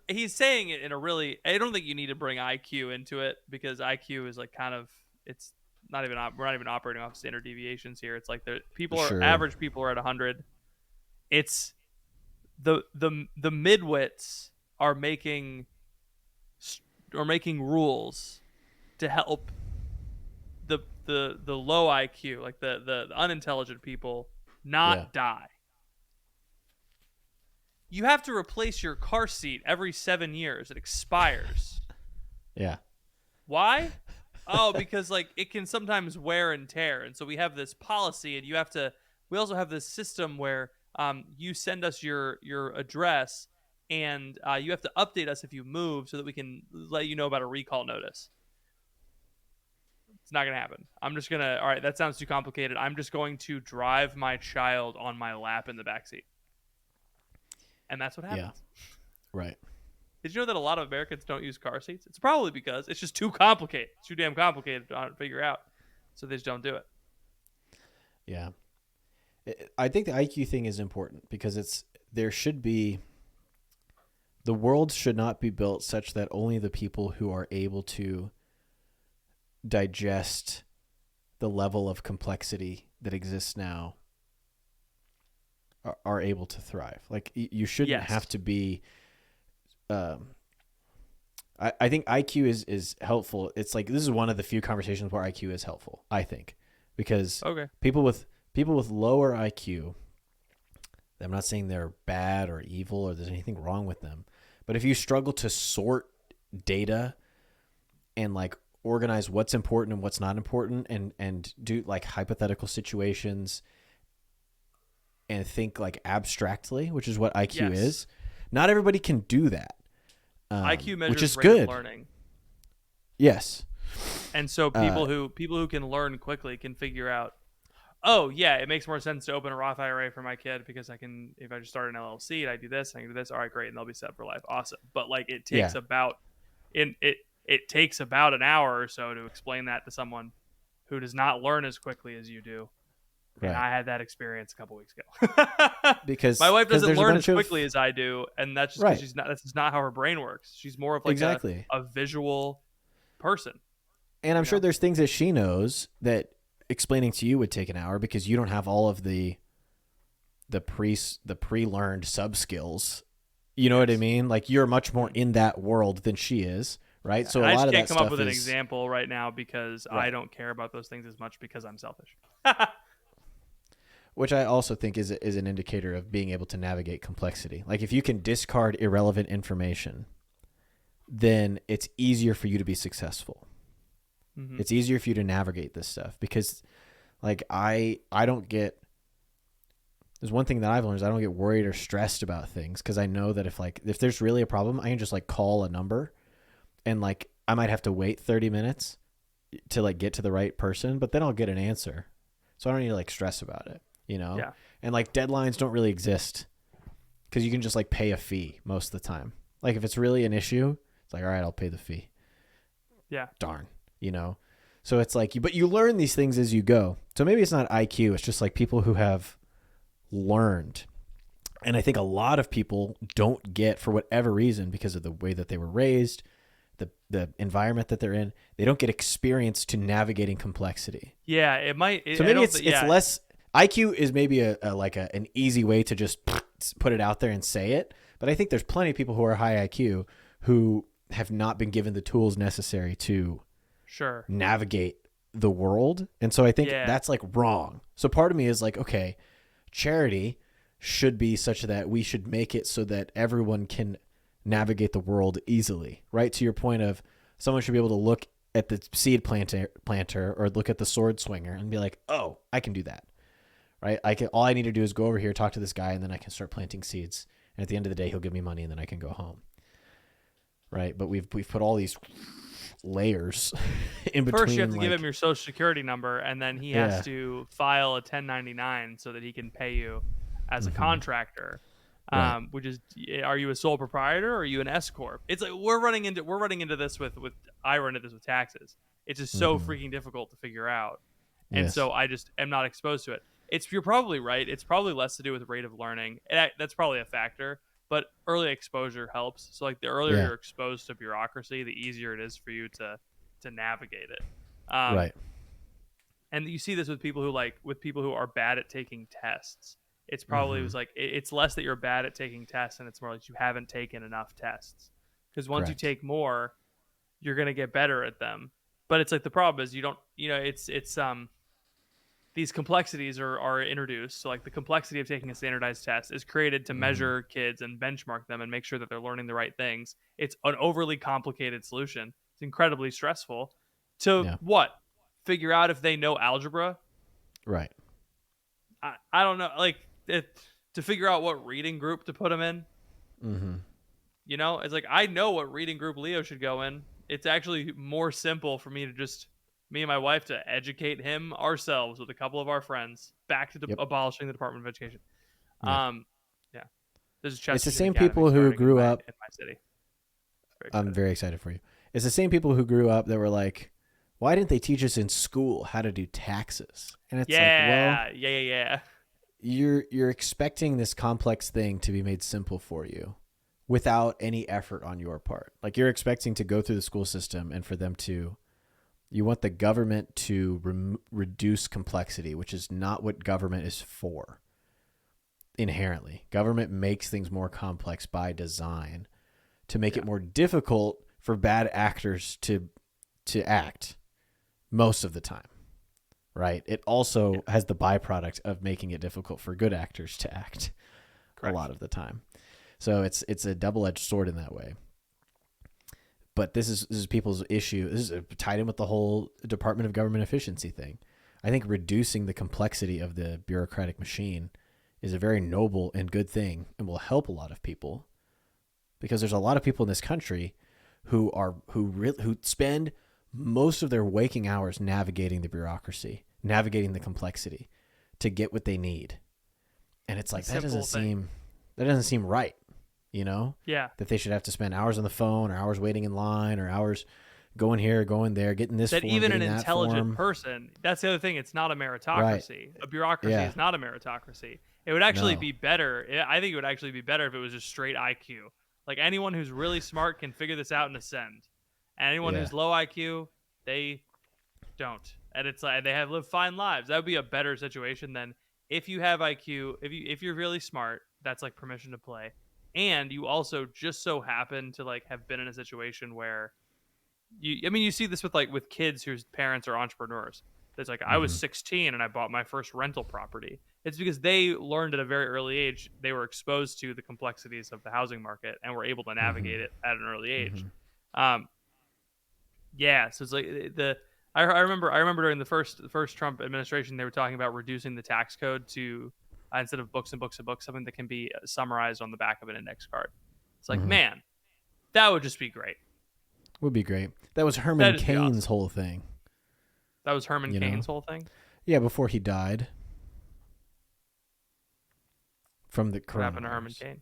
He's saying it in a really, I don't think you need to bring IQ into it because IQ is like kind of, it's not even, we're not even operating off standard deviations here. It's like Sure. average people are at 100. It's the midwits are making rules to help the low IQ, like the unintelligent people, not die. You have to replace your car seat every 7 years. It expires. Yeah. Why? Oh, because like it can sometimes wear and tear, and so we have this policy, and we also have this system where you send us your address, and you have to update us if you move, so that we can let you know about a recall notice. It's not gonna happen. All right, that sounds too complicated. I'm just going to drive my child on my lap in the backseat, and that's what happens. Yeah. Right. Did you know that a lot of Americans don't use car seats? It's probably because it's just too complicated. It's too damn complicated to figure out. So they just don't do it. Yeah. I think the IQ thing is important because the world should not be built such that only the people who are able to digest the level of complexity that exists now are able to thrive. Like, you shouldn't have to be. I think IQ is helpful. It's like this is one of the few conversations where IQ is helpful, I think, because people with lower IQ, I'm not saying they're bad or evil or there's anything wrong with them, But if you struggle to sort data and like organize what's important and what's not important and do like hypothetical situations and think like abstractly, which is what IQ Yes. is, not everybody can do that. IQ measures which is rate of good. learning. Yes. And so people who can learn quickly can figure out, oh yeah, it makes more sense to open a Roth IRA for my kid because I can, if I just start an LLC and I do this, I can do this. All right, great, and they'll be set for life. Awesome. But like it takes it takes about an hour or so to explain that to someone who does not learn as quickly as you do. And Right. I had that experience a couple weeks ago. Because my wife doesn't there's a learn bunch as of- quickly as I do, and that's just Right. because she's not. That's just not how her brain works. She's more of like Exactly. a visual person. And I'm you sure know? there's things that she knows that explaining to you would take an hour because you don't have all of the pre-learned sub skills. You know what I mean? Like you're much more in that world than she is, right? So a I lot just of can't that come stuff up with an is example right now because I Right. don't care about those things as much because I'm selfish. which I also think is an indicator of being able to navigate complexity. Like if you can discard irrelevant information, then it's easier for you to be successful. Mhm. It's easier for you to navigate this stuff because like I don't get, there's one thing that I've learned is I don't get worried or stressed about things because I know that if there's really a problem, I can just like call a number and like I might have to wait 30 minutes to like get to the right person, but then I'll get an answer. So I don't need to like stress about it, you know? Yeah. And like deadlines don't really exist because you can just like pay a fee most of the time. Like if it's really an issue, it's like, all right, I'll pay the fee. Yeah. Darn, you know? So it's like, but you learn these things as you go. So maybe it's not IQ. It's just like people who have learned. And I think a lot of people don't get, for whatever reason, because of the way that they were raised, the environment that they're in, they don't get experience to navigating complexity. Yeah, it might. So maybe it's less, IQ is maybe an easy way to just put it out there and say it. But I think there's plenty of people who are high IQ who have not been given the tools necessary to Sure. navigate the world. And so I think Yeah. that's like wrong. So part of me is like, okay, charity should be such that we should make it so that everyone can navigate the world easily, right? To your point of someone should be able to look at the seed planter or look at the sword swinger and be like, oh, I can do that, right? All I need to do is go over here, talk to this guy, and then I can start planting seeds. And at the end of the day, he'll give me money and then I can go home. Right. But we've put all these layers in between. First, you have to give like- him your social security number, and then he Yeah. has to file a 1099 so that he can pay you as a contractor. Right. Which is, are you a sole proprietor or are you an S corp? It's like we're running into this with I run into this with taxes. It's just so freaking difficult to figure out, and Yes. so I just am not exposed to it. You're probably right. It's probably less to do with rate of learning. That's probably a factor, but early exposure helps. So like the earlier Yeah. you're exposed to bureaucracy, the easier it is for you to navigate it. Right. And you see this with people who are bad at taking tests. It's probably Mm-hmm. was like it's less that you're bad at taking tests, and it's more like you haven't taken enough tests. Because once Correct. you take more, you're gonna get better at them. But it's like the problem is you don't, it's these complexities are introduced. So like the complexity of taking a standardized test is created to Mm-hmm. measure kids and benchmark them and make sure that they're learning the right things. It's an overly complicated solution. It's incredibly stressful. To Yeah. what? Figure out if they know algebra? Right. I don't know. Like to figure out what reading group to put them in. Mm-hmm. It's like I know what reading group Leo should go in. It's actually more simple for me and my wife to educate him ourselves with a couple of our friends back to Yep. abolishing the Department of Education. Yeah. Yeah. There's a It's the Chesterton same Academy people who starting grew in up- in my city. I'm very excited for you. It's the same people who grew up that were like, why didn't they teach us in school how to do taxes? And it's like, well, yeah. you're expecting this complex thing to be made simple for you without any effort on your part. Like you're expecting to go through the school system and for them to, you want the government to reduce complexity, which is not what government is for. Inherently, government makes things more complex by design to make it more difficult for bad actors to act most of the time. Right? It also has the byproduct of making it difficult for good actors to act a lot of the time. So it's a double-edged sword in that way. But this is people's issue. This is tied in with the whole Department of Government Efficiency thing. I think reducing the complexity of the bureaucratic machine is a very noble and good thing and will help a lot of people, because there's a lot of people in this country who spend most of their waking hours navigating the bureaucracy, navigating the complexity to get what they need. And it's like, that doesn't seem right, you know? Yeah. That they should have to spend hours on the phone or hours waiting in line or hours going here, going there, getting this that form, even an getting that intelligent form. person, that's the other thing, it's not a meritocracy. A bureaucracy Yeah. is not a meritocracy. It would actually No. be better. I think it would actually be better if it was just straight IQ. Like, anyone who's really smart can figure this out and ascend. And anyone Yeah. who's low IQ, they don't. And it's like, they have lived fine lives. That would be a better situation than if you have IQ, if you're really smart, that's like permission to play. And you also just so happen to like have been in a situation where you see this with kids whose parents are entrepreneurs. It's like, I was 16 and I bought my first rental property. It's because they learned at a very early age, they were exposed to the complexities of the housing market and were able to navigate it at an early age. Yeah, so it's like I remember during the first Trump administration, they were talking about reducing the tax code to instead of books and books and books, something that can be summarized on the back of an index card. It's like, man, that would just be great. Would be great. That was Herman Cain's whole thing. That was Herman You know? Cain's whole thing? Yeah, before he died from the coronavirus. What happened to Herman Cain?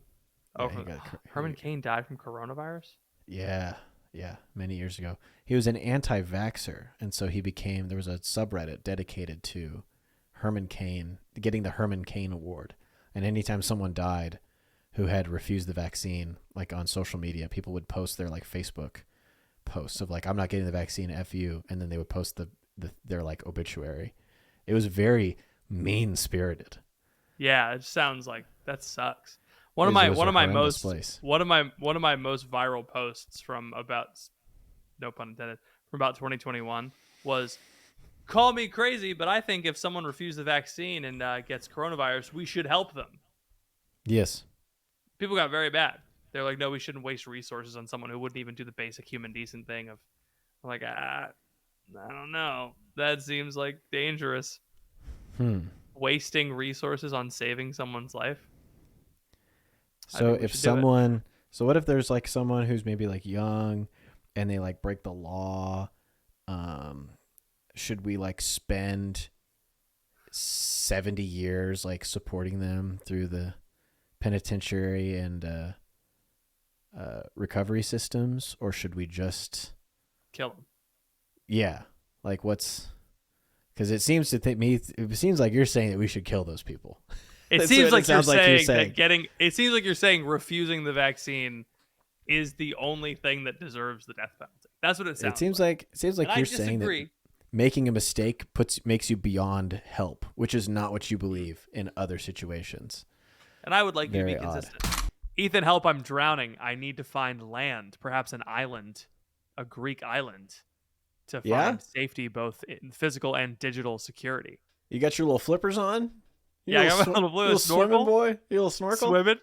Yeah, he got Herman Cain died from coronavirus? Yeah, many years ago. He was an anti-vaxxer, and so there was a subreddit dedicated to Herman Cain, getting the Herman Cain Award. And anytime someone died who had refused the vaccine, like on social media, people would post their like Facebook posts of like, I'm not getting the vaccine, F you, and then they would post their like obituary. It was very mean-spirited. Yeah, it sounds like that sucks. One of my most viral posts from about, no pun intended, from about 2021 was, call me crazy, but I think if someone refused the vaccine and gets coronavirus, we should help them. Yes. People got very bad. They're like, no, we shouldn't waste resources on someone who wouldn't even do the basic human decent thing of, I'm like, I don't know. That seems like dangerous. Wasting resources on saving someone's life. So what if there's like someone who's maybe like young and they like break the law? Should we like spend 70 years like supporting them through the penitentiary and recovery systems, or should we just kill them? Yeah, like because it seems like you're saying that we should kill those people. It seems like you're saying it seems like you're saying refusing the vaccine is the only thing that deserves the death penalty. That's what it sounds. It seems like you're saying that making a mistake makes you beyond help, which is not what you believe in other situations. And I would like you to be Very consistent. Ethan, help! I'm drowning. I need to find land, perhaps an island, a Greek island, to find safety, both in physical and digital security. You got your little flippers on? Yeah, I got my little blue swimming boy. You little snorkel? Swimming.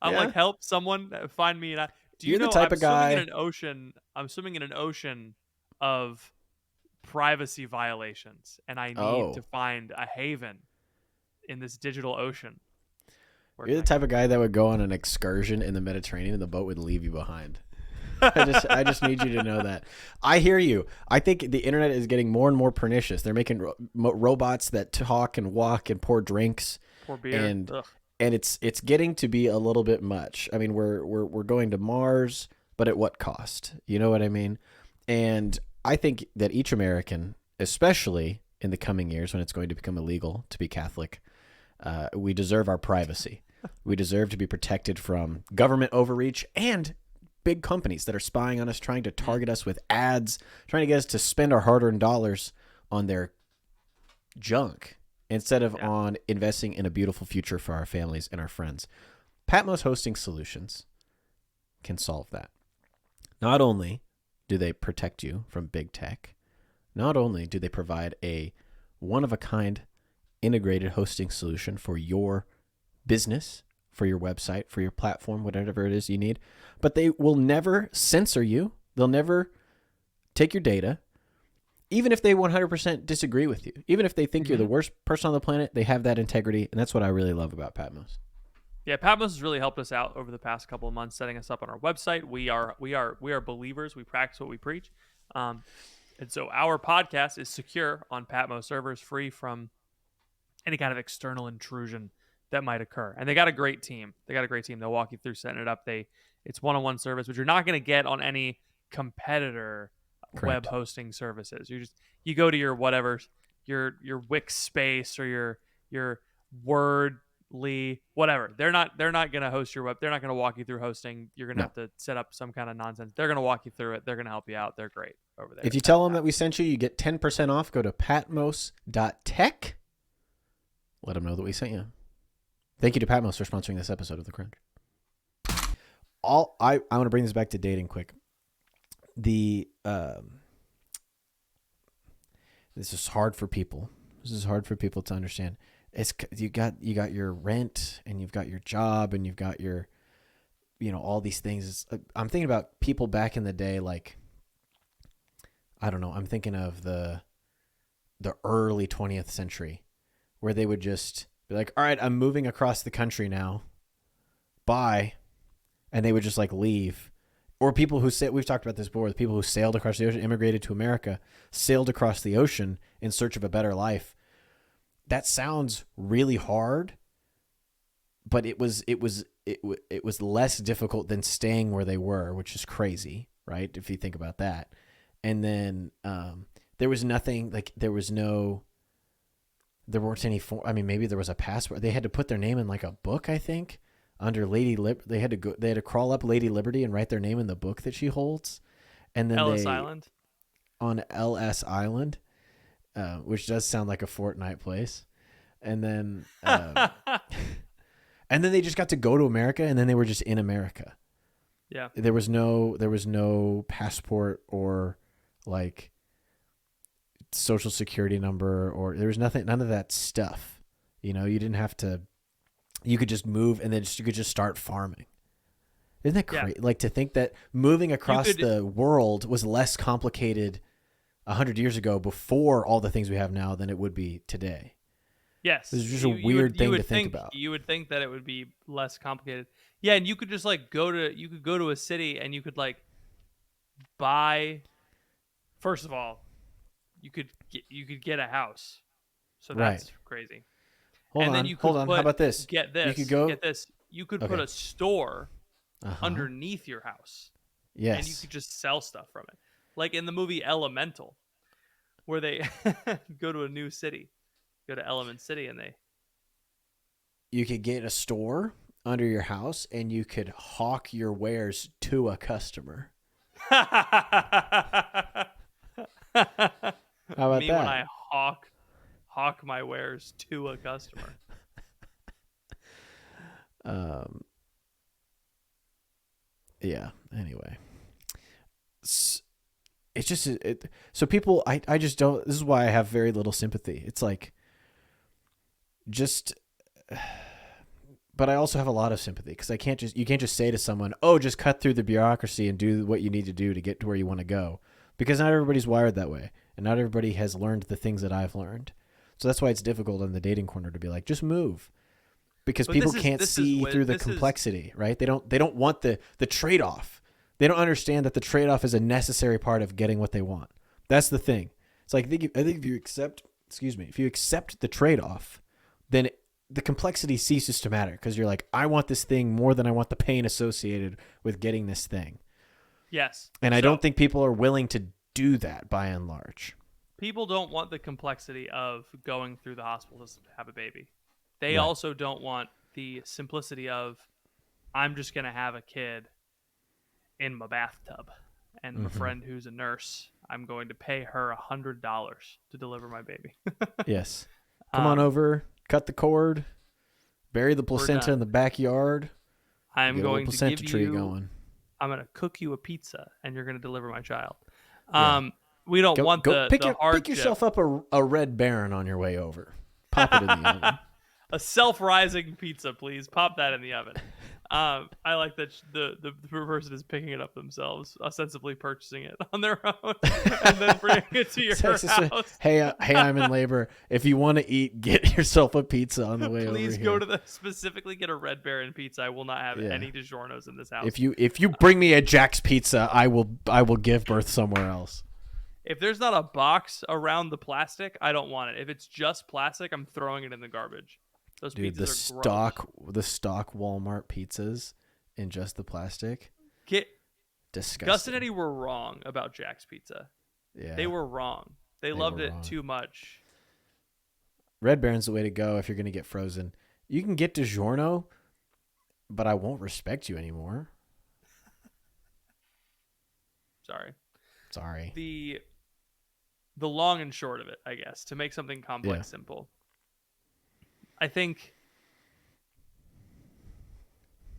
I'm like, help someone find me. Do you know? The type of guy. I'm swimming in an ocean of privacy violations, and I need to find a haven in this digital ocean. You're the type of guy that would go on an excursion in the Mediterranean and the boat would leave you behind. I just need you to know that. I hear you. I think the internet is getting more and more pernicious. They're making robots that talk and walk and pour drinks. Pour beer. And it's getting to be a little bit much. I mean, we're going to Mars, but at what cost? You know what I mean? And I think that each American, especially in the coming years when it's going to become illegal to be Catholic, we deserve our privacy. We deserve to be protected from government overreach and big companies that are spying on us, trying to target us with ads, trying to get us to spend our hard-earned dollars on their junk instead of on investing in a beautiful future for our families and our friends. Patmos Hosting Solutions can solve that. Not only do they protect you from big tech, not only do they provide a one-of-a-kind integrated hosting solution for your business, for your website, for your platform, whatever it is you need. But they will never censor you. They'll never take your data. Even if they 100% disagree with you, even if they think you're the worst person on the planet, they have that integrity. And that's what I really love about Patmos. Yeah, Patmos has really helped us out over the past couple of months, setting us up on our website. We are believers. We practice what we preach. And so our podcast is secure on Patmos servers, free from any kind of external intrusion that might occur. And they got a great team. They'll walk you through setting it up. It's one-on-one service, which you're not going to get on any competitor Correct. web hosting services. You go to your whatever, your Wix space or your Wordly, whatever. They're not going to host your web. They're not going to walk you through hosting. You're going to have to set up some kind of nonsense. They're going to walk you through it. They're going to help you out. They're great over there. If you tell them that we sent you, you get 10% off. Go to patmos.tech. Let them know that we sent you. Thank you to Patmos for sponsoring this episode of The Crunch. I want to bring this back to dating quick. This is hard for people. This is hard for people to understand. It's you got your rent, and you've got your job, and you've got your, all these things. I'm thinking about people back in the day, like, I don't know. I'm thinking of the early 20th century, where they would just be like, all right, I'm moving across the country now. Bye. And they would just like leave. Or people who we've talked about this before, the people who sailed across the ocean, immigrated to America, sailed across the ocean in search of a better life. That sounds really hard, but it was less difficult than staying where they were, which is crazy, right? If you think about that. And then there was nothing, like there weren't any maybe there was a passport. They had to put their name in like a book, I think. Under they had to crawl up Lady Liberty and write their name in the book that she holds, and then Island, on Ellis Island, which does sound like a Fortnite place, and then and then they just got to go to America, and then they were just in America. Yeah, there was no passport or like social security number, or there was none of that stuff. You didn't have to. You could just move, and then you could just start farming. Isn't that crazy? Yeah. Like to think that moving across the world was less complicated 100 years ago, before all the things we have now, than it would be today. Yes, it's just a weird thing to think about. You would think that it would be less complicated. Yeah, and you could just like go to a city, and you could like buy. First of all, you could get a house, so that's crazy. Hold on. How about this? Get this. Get this. You could put a store underneath your house. Yes. And you could just sell stuff from it. Like in the movie Elemental, where they go to a new city, go to Element City, and you could get a store under your house, and you could hawk your wares to a customer. How about Me that? when I hawk my wares to a customer. Yeah. Anyway, it's just so people. I just don't. This is why I have very little sympathy. It's like but I also have a lot of sympathy, because you can't just say to someone, "Oh, just cut through the bureaucracy and do what you need to do to get to where you want to go," because not everybody's wired that way, and not everybody has learned the things that I've learned. So that's why it's difficult in the dating corner to be like, just move, because people can't see through the complexity, right? They don't want the trade-off. They don't understand that the trade-off is a necessary part of getting what they want. That's the thing. It's like, I think if you accept the trade-off, then the complexity ceases to matter, because you're like, I want this thing more than I want the pain associated with getting this thing. Yes. And I don't think people are willing to do that by and large. People don't want the complexity of going through the hospital to have a baby. They also don't want the simplicity of, I'm just going to have a kid in my bathtub, and my friend who's a nurse, I'm going to pay her $100 to deliver my baby. Yes. Come on over, cut the cord, bury the placenta in the backyard. I'm going to give tree going. I'm going to cook you a pizza, and you're going to deliver my child. We don't want the pick yourself up a Red Baron on your way over. Pop it in the oven. A self-rising pizza, please. Pop that in the oven. I like that the person is picking it up themselves, ostensibly purchasing it on their own, and then bringing it to your house. Hey, I'm in labor. If you want to eat, get yourself a pizza on the way over Please here. go to specifically get a Red Baron pizza. I will not have any DiGiorno's in this house. If you bring me a Jack's Pizza, I will give birth somewhere else. If there's not a box around the plastic, I don't want it. If it's just plastic, I'm throwing it in the garbage. Those Dude, pizzas the are gross. the stock Walmart pizzas in just the plastic. Disgusting. Gus and Eddie were wrong about Jack's Pizza. Yeah, they were wrong. They loved it wrong. too much. Red Baron's the way to go if you're going to get frozen. You can get DiGiorno, but I won't respect you anymore. Sorry. The long and short of it, I guess, to make something complex simple. I think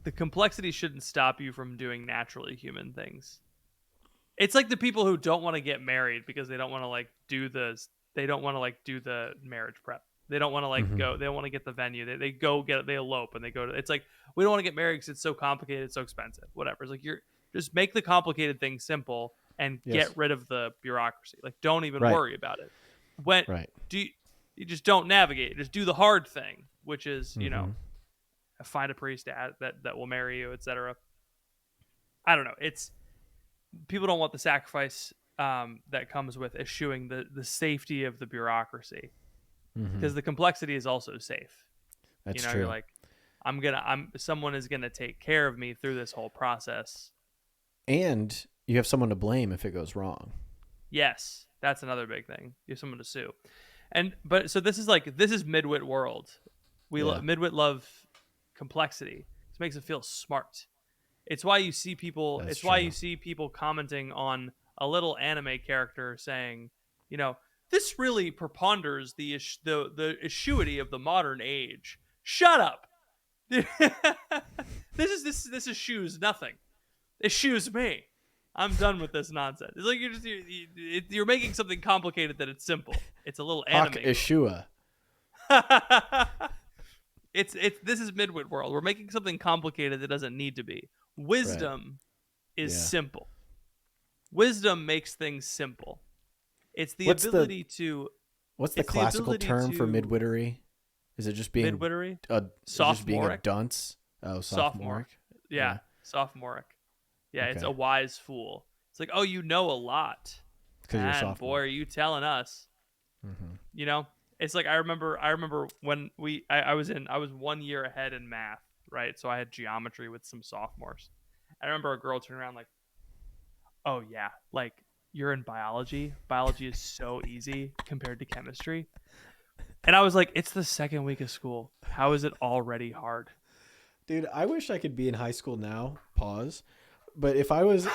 the complexity shouldn't stop you from doing naturally human things. It's like the people who don't want to get married because they don't want to do the marriage prep. They don't want to go. They don't want to get the venue. They elope and they go to. It's like, we don't want to get married because it's so complicated, it's so expensive. Whatever. It's like, just make the complicated thing simple and get rid of the bureaucracy. Like, don't even worry about it. You just don't navigate. Just do the hard thing, which is, find a priest that will marry you, etc. I don't know. It's people don't want the sacrifice that comes with eschewing the safety of the bureaucracy, because the complexity is also safe. That's true. You're like, someone is gonna take care of me through this whole process, and you have someone to blame if it goes wrong. Yes, that's another big thing. You have someone to sue. So this is Midwit world. Midwit love complexity. This makes it feel smart. It's why you see people. Why you see people commenting on a little anime character saying, this really preponders the eschewy of the modern age. Shut up. This eschews nothing. It eschews me. I'm done with this nonsense. It's like you're making something complicated that it's simple. It's a little anime. Yeshua. This is Midwit world. We're making something complicated that doesn't need to be. Wisdom is simple. Wisdom makes things simple. It's the ability to. What's the classical term for midwittery? Is it just being midwittery? Just being a dunce? Oh, sophomoric. Yeah, sophomoric. Yeah, It's a wise fool. It's like, oh, you know a lot. Because you're sophomore. Boy, are you telling us? Mm-hmm. It's like I remember when I was 1 year ahead in math, right? So I had geometry with some sophomores. I remember a girl turning around like, "Oh yeah, like you're in biology. Biology is so easy compared to chemistry." And I was like, "It's the second week of school. How is it already hard?" Dude, I wish I could be in high school now. Pause. But if I was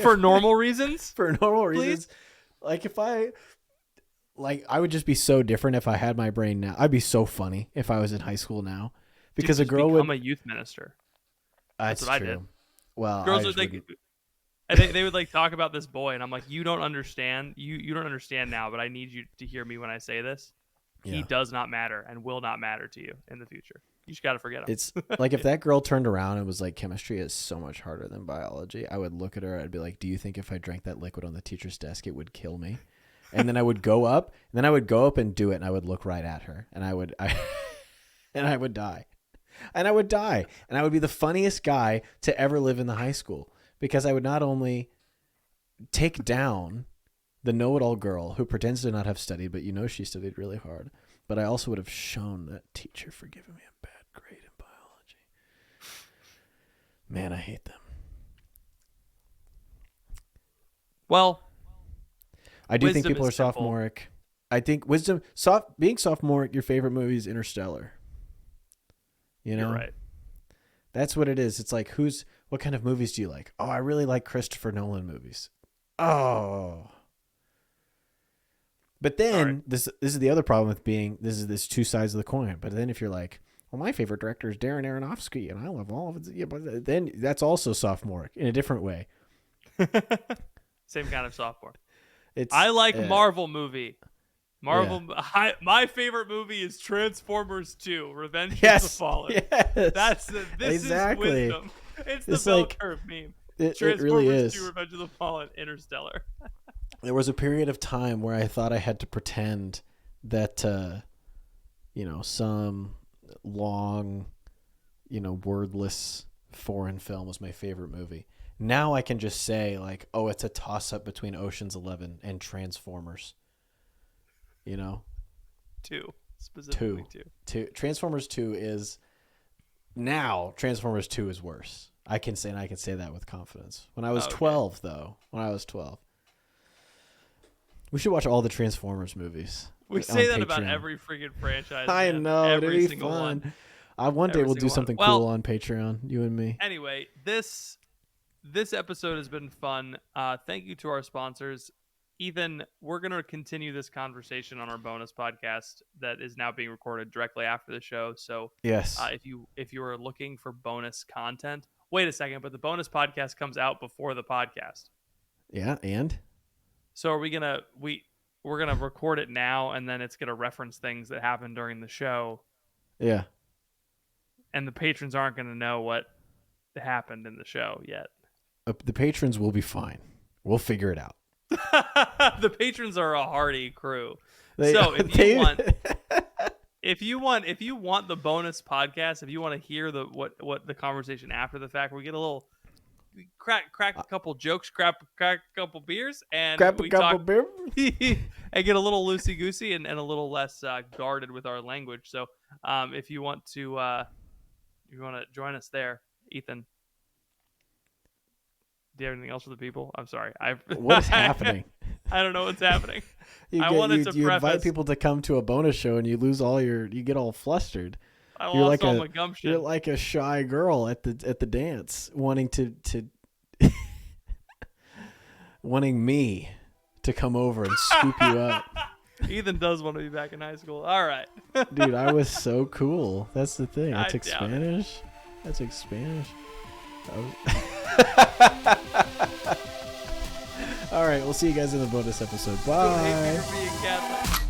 for normal reasons, please? I would just be so different if I had my brain now. I'd be so funny if I was in high school now, because a girl would become a youth minister. That's what true. I did. Well, girls would like, they would talk about this boy, and I'm like, you don't understand. You don't understand now, but I need you to hear me when I say this. Yeah. He does not matter and will not matter to you in the future. You just got to forget him. It's like if that girl turned around and was like, chemistry is so much harder than biology, I would look at her. I'd be like, do you think if I drank that liquid on the teacher's desk, it would kill me? And then I would go up and do it. And I would look right at her and I would die. And I would die. And I would be the funniest guy to ever live in the high school, because I would not only take down the know-it-all girl who pretends to not have studied, but she studied really hard. But I also would have shown that teacher for giving me a bad grade in biology. Man, I hate them. Well, I do think people are sophomoric. I think being sophomoric, your favorite movie is Interstellar. You're right. That's what it is. It's like, what kind of movies do you like? Oh, I really like Christopher Nolan movies. Oh. But then this is the other problem with this two sides of the coin. But then if you're like, well, my favorite director is Darren Aronofsky and I love all of it. Yeah, but then that's also sophomoric in a different way. Same kind of sophomore. I like Marvel movie. Marvel. My favorite movie is Transformers 2: Revenge of the Yes. Fallen. Yes. This Exactly. is wisdom. It's the It's bell like- curve meme. It Transformers really is. 2: Revenge of the Fallen, Interstellar. There was a period of time where I thought I had to pretend that, some long, wordless foreign film was my favorite movie. Now I can just say, like, oh, it's a toss-up between Ocean's 11 and Transformers. 2. Specifically 2. Transformers 2 is... Now, Transformers 2 is worse. I can say that with confidence. When I was 12, though. We should watch all the Transformers movies. We on say that about Patreon. every freaking franchise. I man. know, it'd Every be single fun. one. One day Every we'll do single one. something Well- cool on Patreon, you and me. Anyway, this episode has been fun. Thank you to our sponsors. Ethan, we're going to continue this conversation on our bonus podcast that is now being recorded directly after the show. So Yes. if you are looking for bonus content, wait a second, but the bonus podcast comes out before the podcast. Yeah, and? So are we going to we're going to record it now, and then it's going to reference things that happened during the show, Yeah. and the patrons aren't going to know what happened in the show yet. The patrons will be fine. We'll figure it out. The patrons are a hardy crew. They- So if they- you want the bonus podcast, if you want to hear what the conversation after the fact, we get a little crack a couple jokes, crack a couple beers, and Grab a we couple talk beer. and get a little loosey goosey and a little less guarded with our language. So if you want to join us there, Ethan. Do you have anything else for the people? I'm sorry. What is happening? I don't know what's happening. You I get- wanted you, to you invite preface- people to come to a bonus show and you lose you get all flustered. I You're lost like all a my gumption. you're like a shy girl at the dance wanting to wanting me to come over and scoop you up. Ethan does want to be back in high school. All right. Dude, I was so cool. That's the thing. I I took doubt it. Spanish. I took Spanish. All right, we'll see you guys in the bonus episode. Don't hate me Bye. for being Catholic.